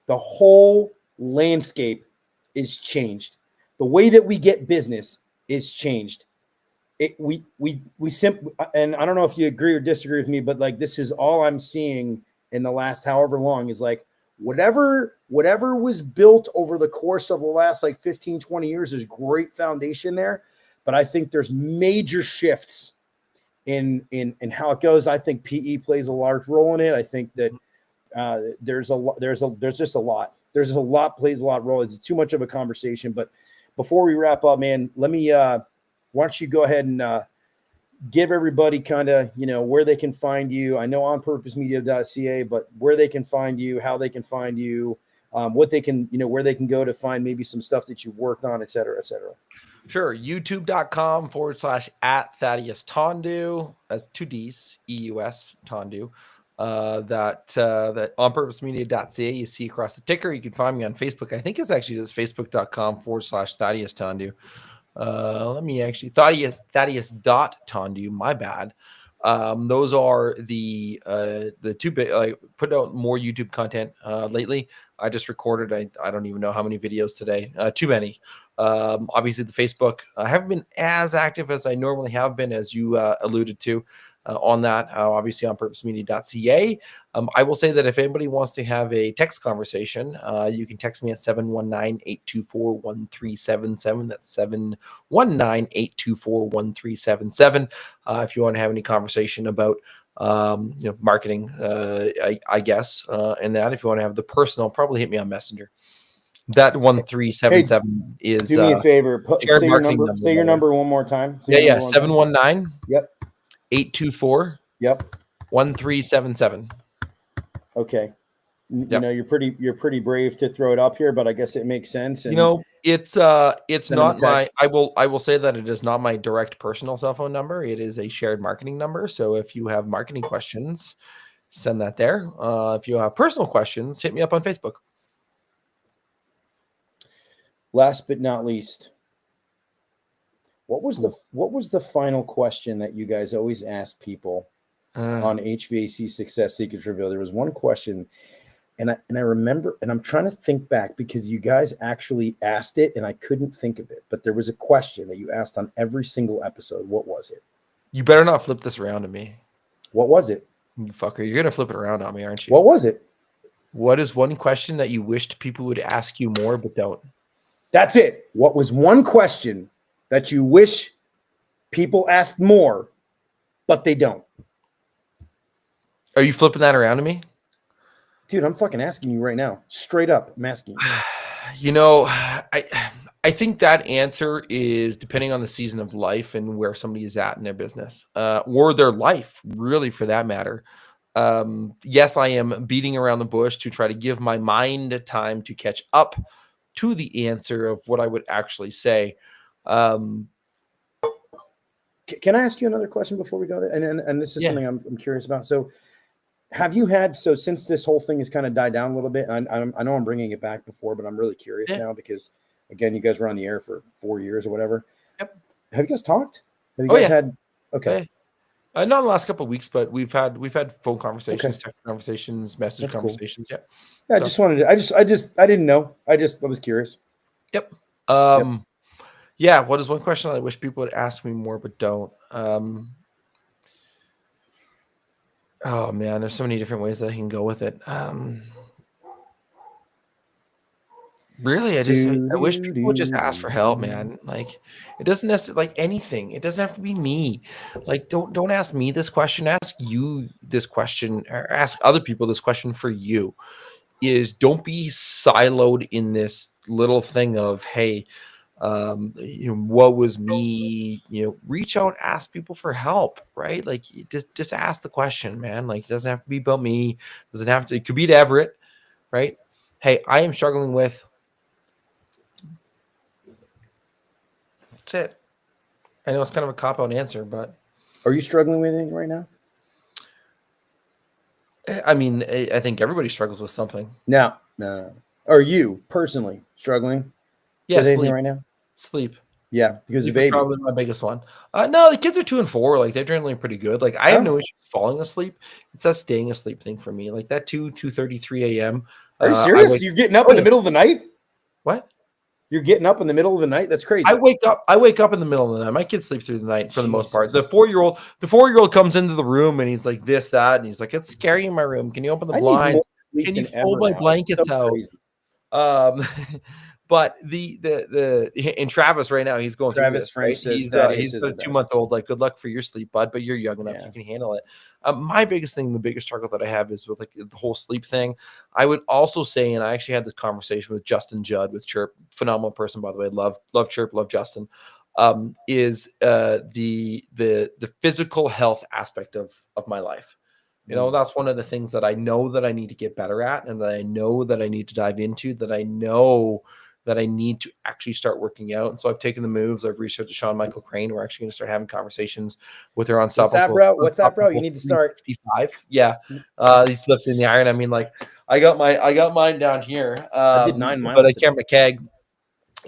The whole landscape is changed. The way that we get business is changed. We simply, and I don't know if you agree or disagree with me, but like, this is all I'm seeing in the last however long is like, whatever was built over the course of the last like 15, 20 years is great foundation there. But I think there's major shifts in how it goes. I think PE plays a large role in it. I think that there's just a lot. There's a lot plays a lot role. It's too much of a conversation. But before we wrap up, man, let me why don't you go ahead and give everybody kind of, where they can find you. I know onpurposemedia.ca, but where they can find you, how they can find you, what they can, where they can go to find maybe some stuff that you've worked on, et cetera, et cetera. Sure. YouTube.com/@ Thaddeus Tondu. That's 2 D's, EUS Tondu. That onpurposemedia.ca you see across the ticker. You can find me on Facebook. I think it's actually just facebook.com/Thaddeus Tondu. Let me actually Thaddeus.Tondu, my bad. Those are the 2 big, like, put out more YouTube content lately. I just recorded, I don't even know how many videos today, too many. Obviously the Facebook, I haven't been as active as I normally have been, as you alluded to on that, obviously on purposemedia.ca. I will say that if anybody wants to have a text conversation, you can text me at 719-824-1377. That's 719-824-1377. If you want to have any conversation about marketing, I guess, and that if you want to have the personal, probably hit me on Messenger. That 1377 is. Do me a favor. Say your number one more time. 719. Yep. 824. Yep. 1377. Okay. You're pretty brave to throw it up here, but I guess it makes sense. And it's not my. I will say that it is not my direct personal cell phone number. It is a shared marketing number. So if you have marketing questions, send that there. If you have personal questions, hit me up on Facebook. Last but not least, what was the final question that you guys always ask people on HVAC Success Secrets Revealed? There was one question, and I remember, and I'm trying to think back because you guys actually asked it, and I couldn't think of it. But there was a question that you asked on every single episode. What was it? You better not flip this around to me. What was it? You fucker, you're gonna flip it around on me, aren't you? What was it? What is one question that you wished people would ask you more but don't? That's it. What was one question that you wish people asked more, but they don't? Are you flipping that around to me? Dude, I'm fucking asking you right now. Straight up, I'm asking you. I think that answer is depending on the season of life and where somebody is at in their business, or their life, really, for that matter. Yes, I am beating around the bush to try to give my mind time to catch up to the answer of what I would actually say. Can I ask you another question before we go there? And this is something I'm curious about. So have you had, since this whole thing has kind of died down a little bit, and I know I'm bringing it back before, but I'm really curious now because, again, you guys were on the air for 4 years or whatever. Yep. Have you guys talked? Have you guys had? Okay. Not in the last couple of weeks, but we've had phone conversations, text conversations, message That's conversations. Cool. Yeah. I just wanted to, I didn't know. I was curious. Yep. Yeah. What is one question I wish people would ask me more, but don't? Oh man, there's so many different ways that I can go with it. Really, I wish people would just ask for help, man. Like, it doesn't necessarily, like, anything. It doesn't have to be me. Like, don't ask me this question. Ask you this question, or ask other people this question for you. Is don't be siloed in this little thing of, hey, What was me, reach out, ask people for help, right? Like just ask the question, man. Like, it doesn't have to be about me. It could be to Everett, right? Hey, I am struggling with, that's it. I know it's kind of a cop-out answer, but Are you struggling with anything right now? I mean, I think everybody struggles with something. No. Are you personally struggling Yeah, with anything sleep. right now? Sleep. Yeah, because Sleep the is baby. probably my biggest one. No, the kids are 2 and 4. Like, they're generally pretty good. Like, I have no issues falling asleep. It's that staying asleep thing for me. Like that 2:30, 3 a.m. Are you serious? You're getting up in the middle of the night? What? You're getting up in the middle of the night? That's crazy. I wake up in the middle of the night. My kids sleep through the night for the most part. The Jesus. 4-year-old comes into the room and he's like this, that, and he's like, it's scary in my room. Can you open the I need more blinds? sleep Can you than fold ever my now. It's blankets so out? crazy. But in Travis right now, he's going through Travis this, French right? says He's Thaddeus is a the best. 2-month-old. Like, good luck for your sleep, bud. But you're young enough, you can handle it. My biggest thing, the biggest struggle that I have is with like the whole sleep thing. I would also say, and I actually had this conversation with Justin Judd with Chirp, phenomenal person, by the way. Love Chirp, love Justin. Is the physical health aspect of my life. That's one of the things that I know that I need to get better at, and that I know that I need to dive into, that I know that I need to actually start working out. And so I've taken the moves. I've reached out to Sean Michael Crane. We're actually going to start having conversations with her on What's that, bro? You need to start. 65. Yeah. He's lifting the iron. I mean, like, I got mine down here. I did 9 miles but I today. can't keg.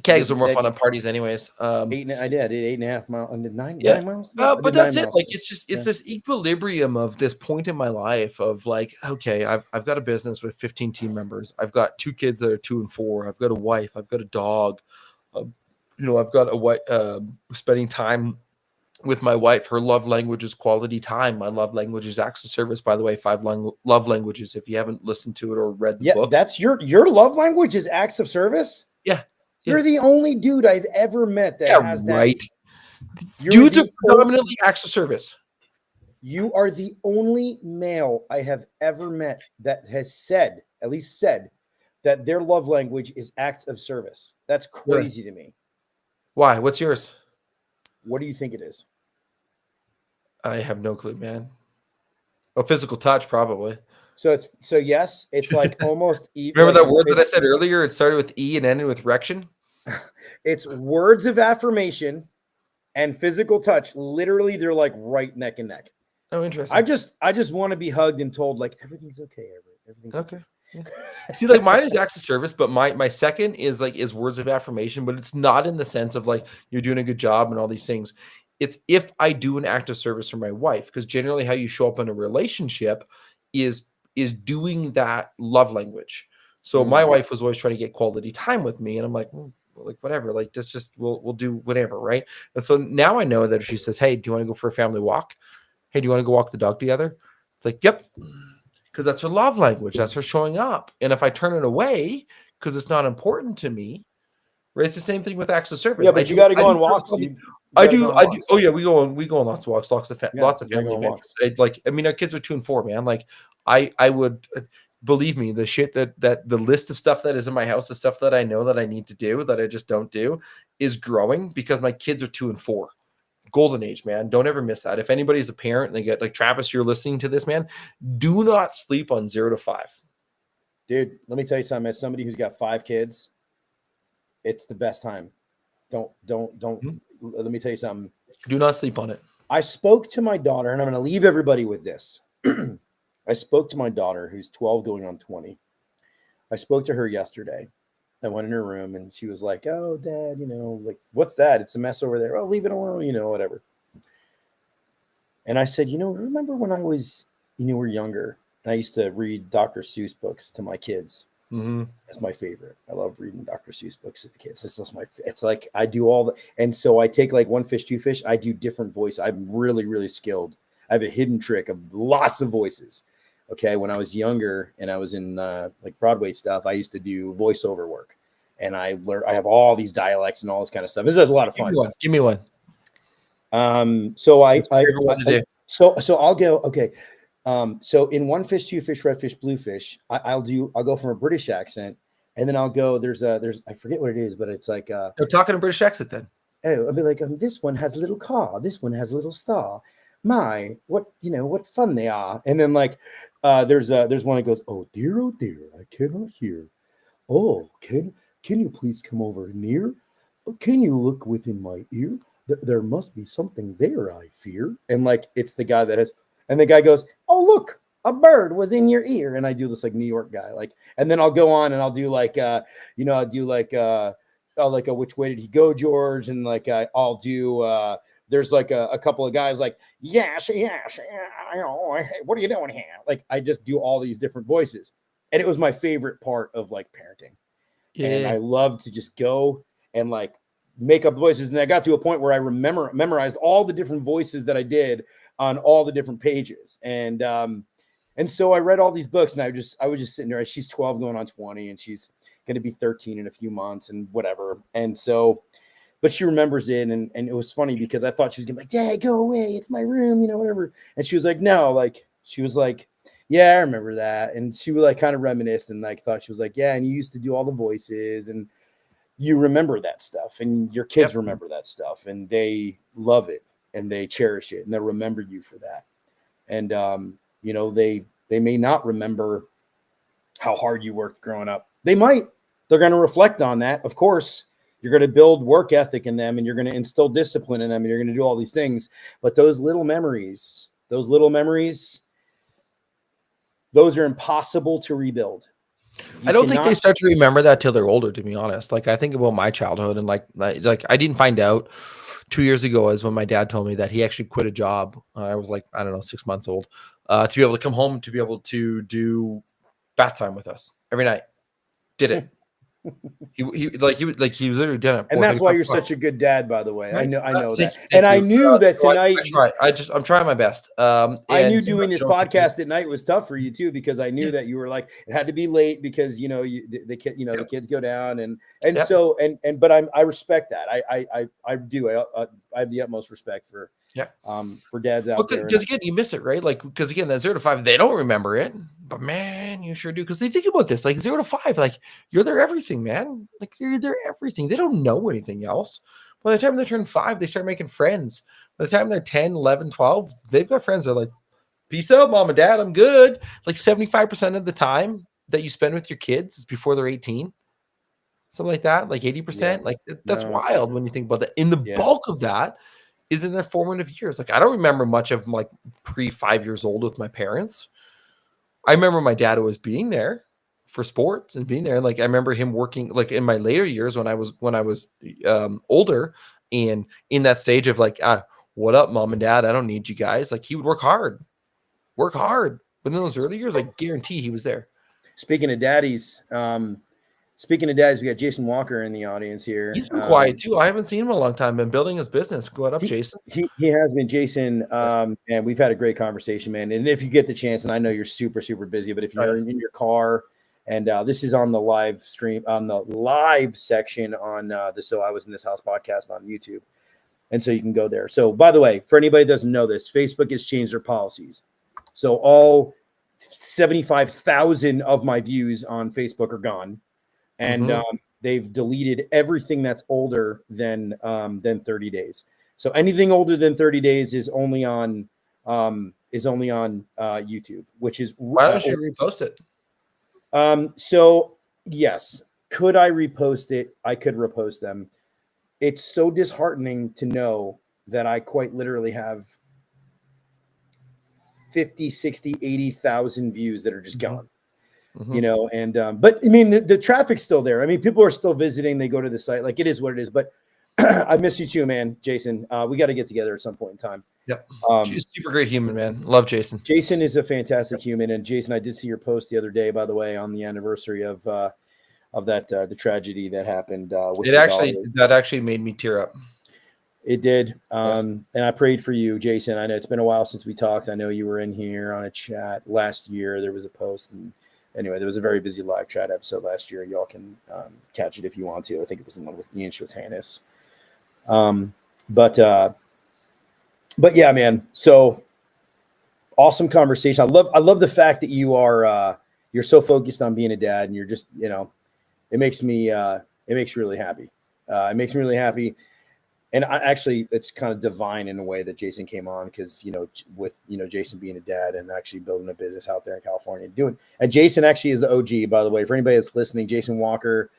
Kegs are more fun at parties anyways. I did 8.5 miles. I did 9 miles. But that's it. Like, it's this equilibrium of this point in my life of like, okay, I've got a business with 15 team members. I've got 2 kids that are 2 and 4. I've got a wife. I've got a dog. I've got a wife. Spending time with my wife. Her love language is quality time. My love language is acts of service. By the way, 5 love languages. If you haven't listened to it or read the book, that's your love language is acts of service. Yeah. You're the only dude I've ever met that has that. Right. Dudes are predominantly acts of service. You are the only male I have ever met that has at least said, that their love language is acts of service. That's crazy to me. Why? What's yours? What do you think it is? I have no clue, man. Oh, physical touch, probably. Yes, it's like almost even. Remember that word that I said earlier? It started with E and ended with erection. It's words of affirmation and physical touch. Literally, they're like right neck and neck. Oh, interesting. I just want to be hugged and told like everything's okay, Everett. Everything's okay. Yeah. See, like, mine is acts of service, but my second is words of affirmation, but it's not in the sense of like you're doing a good job and all these things. It's if I do an act of service for my wife, because generally how you show up in a relationship is doing that love language. So my wife was always trying to get quality time with me, and I'm like, whatever, like just we'll do whatever, right? And so now I know that if she says, hey, do you want to go for a family walk? Hey, do you want to go walk the dog together? It's like, yep, because that's her love language. That's her showing up. And if I turn it away because it's not important to me, right? It's the same thing with acts of service. Yeah, but you got to go on walks. I do. Oh yeah, we go on lots of walks, lots of family events. Our kids are 2 and 4, man. Like, I would believe me, the shit that the list of stuff that is in my house, the stuff that I know that I need to do that I just don't do, is growing because my kids are 2 and 4. Golden age, man. Don't ever miss that. If anybody's a parent and they get like Travis, you're listening to this, man, do not sleep on 0 to 5. Dude, let me tell you something. As somebody who's got 5 kids, it's the best time. Don't. Let me tell you something. Do not sleep on it. I spoke to my daughter, and I'm going to leave everybody with this. I spoke to my daughter, who's 12 going on 20. I spoke to her yesterday. I went in her room, and she was like, oh, Dad, like, what's that? It's a mess over there. Oh, leave it alone, whatever. And I said, remember when I was, we're younger, and I used to read Dr. Seuss books to my kids. Mm-hmm. That's my favorite. I love reading Dr. Seuss books to the kids. It's like I do all the, and so I take like one fish, two fish. I do different voices. I'm really, really skilled. I have a hidden trick of lots of voices. Okay. When I was younger and I was in like Broadway stuff, I used to do voiceover work, and I have all these dialects and all this kind of stuff. This is a lot of fun. Give me one. So I'll go, okay. So in one fish, two fish, red fish, blue fish, I'll go from a British accent, And then I'll go, I forget what it is, but it's like, They're talking a British accent then. oh, I'll be like, this one has a little car. This one has a little star. My, what fun they are. And then like, there's one that goes, oh dear, I cannot hear. Oh, can you please come over near? Can you look within my ear? There must be something there, I fear. And like, it's the guy and the guy goes, oh, look, a bird was in your ear. And I do this like New York guy, like, and then I'll go on and I'll do like, I'll do like a which way did he go, George? And like, I'll do, there's like a couple of guys like, yes, what are you doing here? Like, I just do all these different voices. And it was my favorite part of like parenting. Yeah. And I love to just go and like make up voices. And I got to a point where I memorized all the different voices that I did on all the different pages. And so I read all these books, and I was just sitting there. She's 12 going on 20, and she's going to be 13 in a few months and whatever. And so, but she remembers it. And it was funny because I thought she was going to be like, Dad, go away. It's my room, whatever. And she was like, no, like, she was like, yeah, I remember that. And she would like kind of reminisce and like thought she was like, yeah, and you used to do all the voices and you remember that stuff, and your kids remember that stuff, and they love it and they cherish it and they'll remember you for that. And, they may not remember how hard you worked growing up. They might. They're going to reflect on that. Of course, you're going to build work ethic in them, and you're going to instill discipline in them, and you're going to do all these things. But those little memories, those are impossible to rebuild. I don't think they start to remember that till they're older, to be honest. Like, I think about my childhood, and like I didn't find out 2 years ago is when my dad told me that he actually quit a job. I was like, I don't know, 6 months old, to be able to come home, to be able to do bath time with us every night. Did it. He was literally done it. And that's why you're such a good dad, by the way. Right. I know that. And I knew that tonight. I'm trying my best. I knew doing this podcast at night was tough for you too, because I knew that you were like, it had to be late because the kids go down but I respect that. I do. I have the utmost respect for dads out there. Because again, you miss it, right? Like, because again, that 0 to 5, they don't remember it, but man, you sure do. Because they think about this, like 0 to 5, like you're their everything, man. Like you're their everything. They don't know anything else. By the time they turn 5, they start making friends. By the time they're 10, 11, 12, they've got friends that are like, peace out, mom and dad, I'm good. Like 75% of the time that you spend with your kids is before they're 18. Something like that, like 80%. Yeah. Like that's wild when you think about that. In the bulk of that is in their formative years. Like I don't remember much of like pre 5 years old with my parents. I remember my dad always being there for sports and being there. Like I remember him working like in my later years when I was older and in that stage of like, what up, mom and dad? I don't need you guys. Like he would work hard. But in those early years, I guarantee he was there. Speaking of daddies, we got Jason Walker in the audience here. He's been quiet too. I haven't seen him in a long time. Been building his business. Go up, Jason. He has been, Jason. And we've had a great conversation, man. And if you get the chance, and I know you're super, super busy, but if you're in your car, and this is on the live stream, on the live section on the So I Was in This House podcast on YouTube. And so you can go there. So by the way, for anybody that doesn't know this, Facebook has changed their policies. So all 75,000 of my views on Facebook are gone. And they've deleted everything that's older than 30 days. So anything older than 30 days is only on YouTube, which is why don't you repost it? So yes, could I repost it? I could repost them. It's so disheartening to know that I quite literally have 50, 60, 80,000 views that are just gone. But I mean, the traffic's still there. I mean, people are still visiting. They go to the site. Like it is what it is. But I miss you too, man, Jason. We got to get together at some point in time. Yep. She's a super great human, man. Love Jason. Jason is a fantastic human. And Jason, I did see your post the other day, by the way, on the anniversary of that the tragedy that happened. That actually made me tear up. It did. And I prayed for you, Jason. I know it's been a while since we talked. I know you were in here on a chat last year. There was a post, and anyway, there was a very busy live chat episode last year. Y'all can catch it if you want to. I think it was the one with Ian Shotanis. But yeah, man. So awesome conversation. I love the fact that you are you're so focused on being a dad, and you're just it makes me really happy. It makes me really happy. And I actually, it's kind of divine in a way that Jason came on because, with, Jason being a dad and actually building a business out there in California and Jason actually is the OG, by the way, for anybody that's listening. Jason Walker,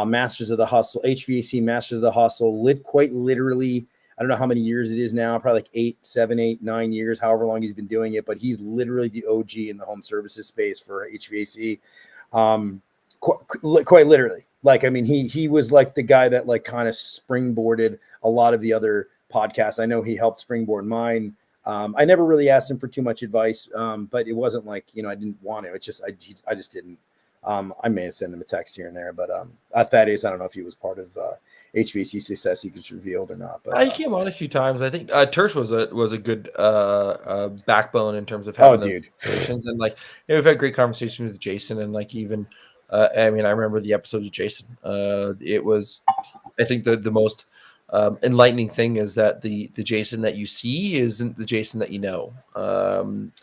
Masters of the Hustle, HVAC Masters of the Hustle, quite literally, I don't know how many years it is now, probably like 7, 8, 9 years, however long he's been doing it, but he's literally the OG in the home services space for HVAC. Quite literally. Like, I mean, he was like the guy that like kind of springboarded a lot of the other podcasts. I know he helped springboard mine. I never really asked him for too much advice, but it wasn't like, I didn't want to. It's just, I just didn't. I may have sent him a text here and there, but Thaddeus, I don't know if he was part of HVAC Success Secrets Revealed or not. But he came on a few times. I think Tersh was a good backbone in terms of having those conversations, and like we've had great conversations with Jason, and like even I mean, I remember the episode with Jason. It was, I think the most enlightening thing is that the Jason that you see isn't the Jason that you know,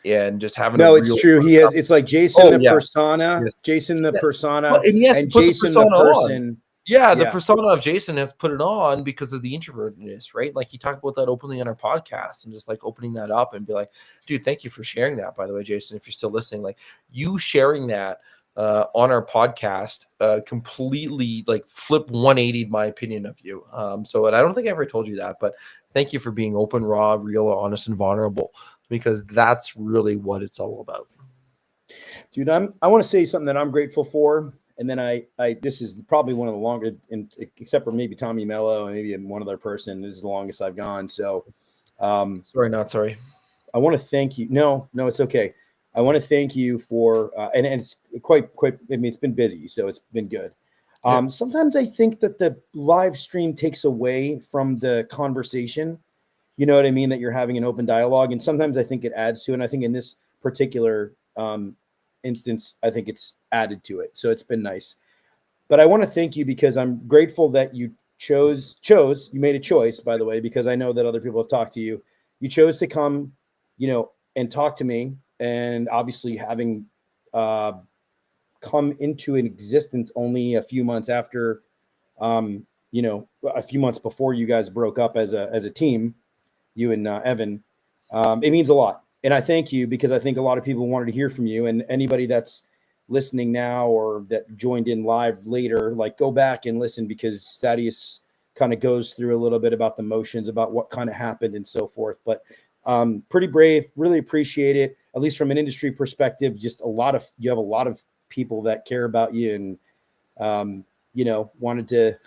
and just having it's true. He has. It's like Jason persona, yes. Jason the persona, well, and Jason the person. On. Yeah, the persona of Jason has put it on because of the introvertedness, right? Like he talked about that openly on our podcast and just like opening that up and be like, dude, thank you for sharing that. By the way, Jason, if you're still listening, like you sharing that on our podcast completely like flip 180 my opinion of you. So, and I don't think I ever told you that, but thank you for being open, raw, real, honest, and vulnerable, because that's really what it's all about. Dude, I want to say something that I'm grateful for. And then I this is probably one of the longest, except for maybe Tommy Mello and maybe one other person, this is the longest I've gone. So sorry, not sorry. I want to thank you. No, it's okay. I want to thank you for, and it's quite, I mean, it's been busy, so it's been good. Sometimes I think that the live stream takes away from the conversation, you know what I mean? That you're having an open dialogue. And sometimes I think it adds to it. And I think in this particular instance, I think it's added to it. So it's been nice. But I want to thank you because I'm grateful that you you made a choice, by the way, because I know that other people have talked to you. You chose to come, and talk to me. And obviously having come into an existence only a few months after, a few months before you guys broke up as a team, you and Evan, it means a lot. And I thank you because I think a lot of people wanted to hear from you, and anybody that's listening now or that joined in live later, like go back and listen, because Thaddeus kind of goes through a little bit about the motions, about what kind of happened and so forth. But pretty brave, really appreciate it. At least from an industry perspective, just you have a lot of people that care about you and, wanted to,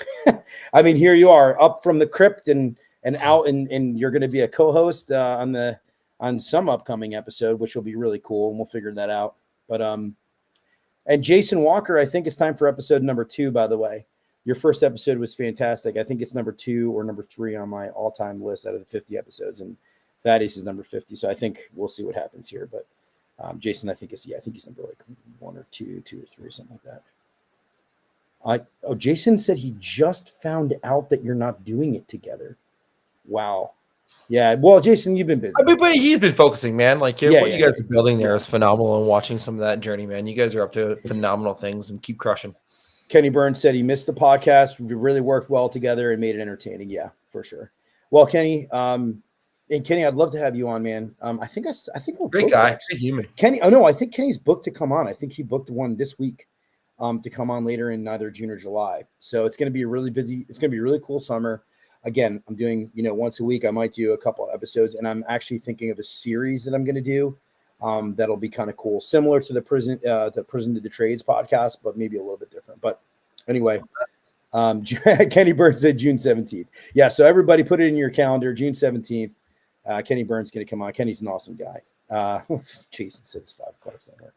I mean, here you are up from the crypt and out and you're going to be a co-host on some upcoming episode, which will be really cool. And we'll figure that out. But, and Jason Walker, I think it's time for episode number 2, by the way. Your first episode was fantastic. I think it's number 2 or number 3 on my all-time list out of the 50 episodes. And Thaddeus is number 50. So I think we'll see what happens here. But Jason, I think he's number like 1 or 2 or 3, something like that. Jason said he just found out that you're not doing it together. Wow. Yeah. Well, Jason, you've been busy. But he's been focusing, man. Like what you guys are building there is phenomenal, and watching some of that journey, man. You guys are up to phenomenal things and keep crushing. Kenny Burns said he missed the podcast. We really worked well together and made it entertaining. Yeah, for sure. Well, Kenny, and Kenny, I'd love to have you on, man. I think we're great guy, great human. Kenny, I think Kenny's booked to come on. I think he booked one this week to come on later in either June or July. So it's going to be really busy. It's going to be a really cool summer. Again, I'm doing, once a week. I might do a couple of episodes, and I'm actually thinking of a series that I'm going to do. That'll be kind of cool, similar to the Prison to the Trades podcast, but maybe a little bit different. But anyway, Kenny Burns said June 17th. Yeah, so everybody put it in your calendar, June 17th. Kenny Burns is going to come on. Kenny's an awesome guy. Jason said it's 5 o'clock somewhere.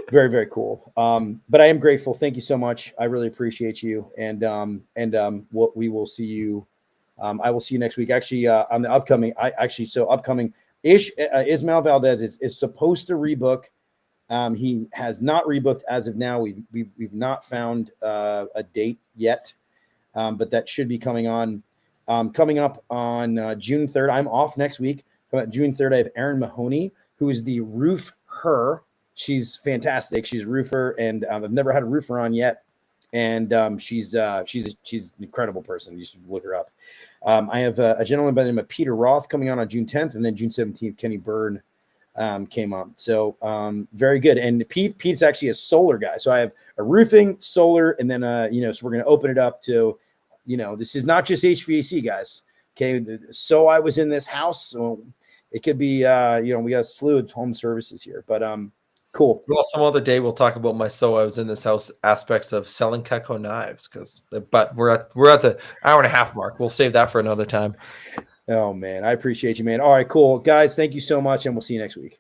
Very, very cool. But I am grateful. Thank you so much. I really appreciate you. And we will see you. I will see you next week. Actually, on the upcoming, Ismail Valdez is supposed to rebook. He has not rebooked as of now. We've not found a date yet, but that should be coming up on June 3rd. I'm off next week. June 3rd, I have Erin Mahoney, who is the roofer. She's fantastic. She's a roofer, and I've never had a roofer on yet. and she's an incredible person. You should look her up. I have a gentleman by the name of Peter Roth coming on June 10th, and then June 17th, Kenny Byrne came on. So very good. And Pete's actually a solar guy. So I have a roofing, solar, and then so we're going to open it up to, this is not just HVAC, guys. Okay, so I was in this house. So it could be, we got a slew of home services here, but cool. Well, some other day we'll talk about my "so I was in this house" aspects of selling Cutco knives, but we're at the hour and a half mark. We'll save that for another time. Oh man, I appreciate you, man. All right, cool, guys. Thank you so much, and we'll see you next week.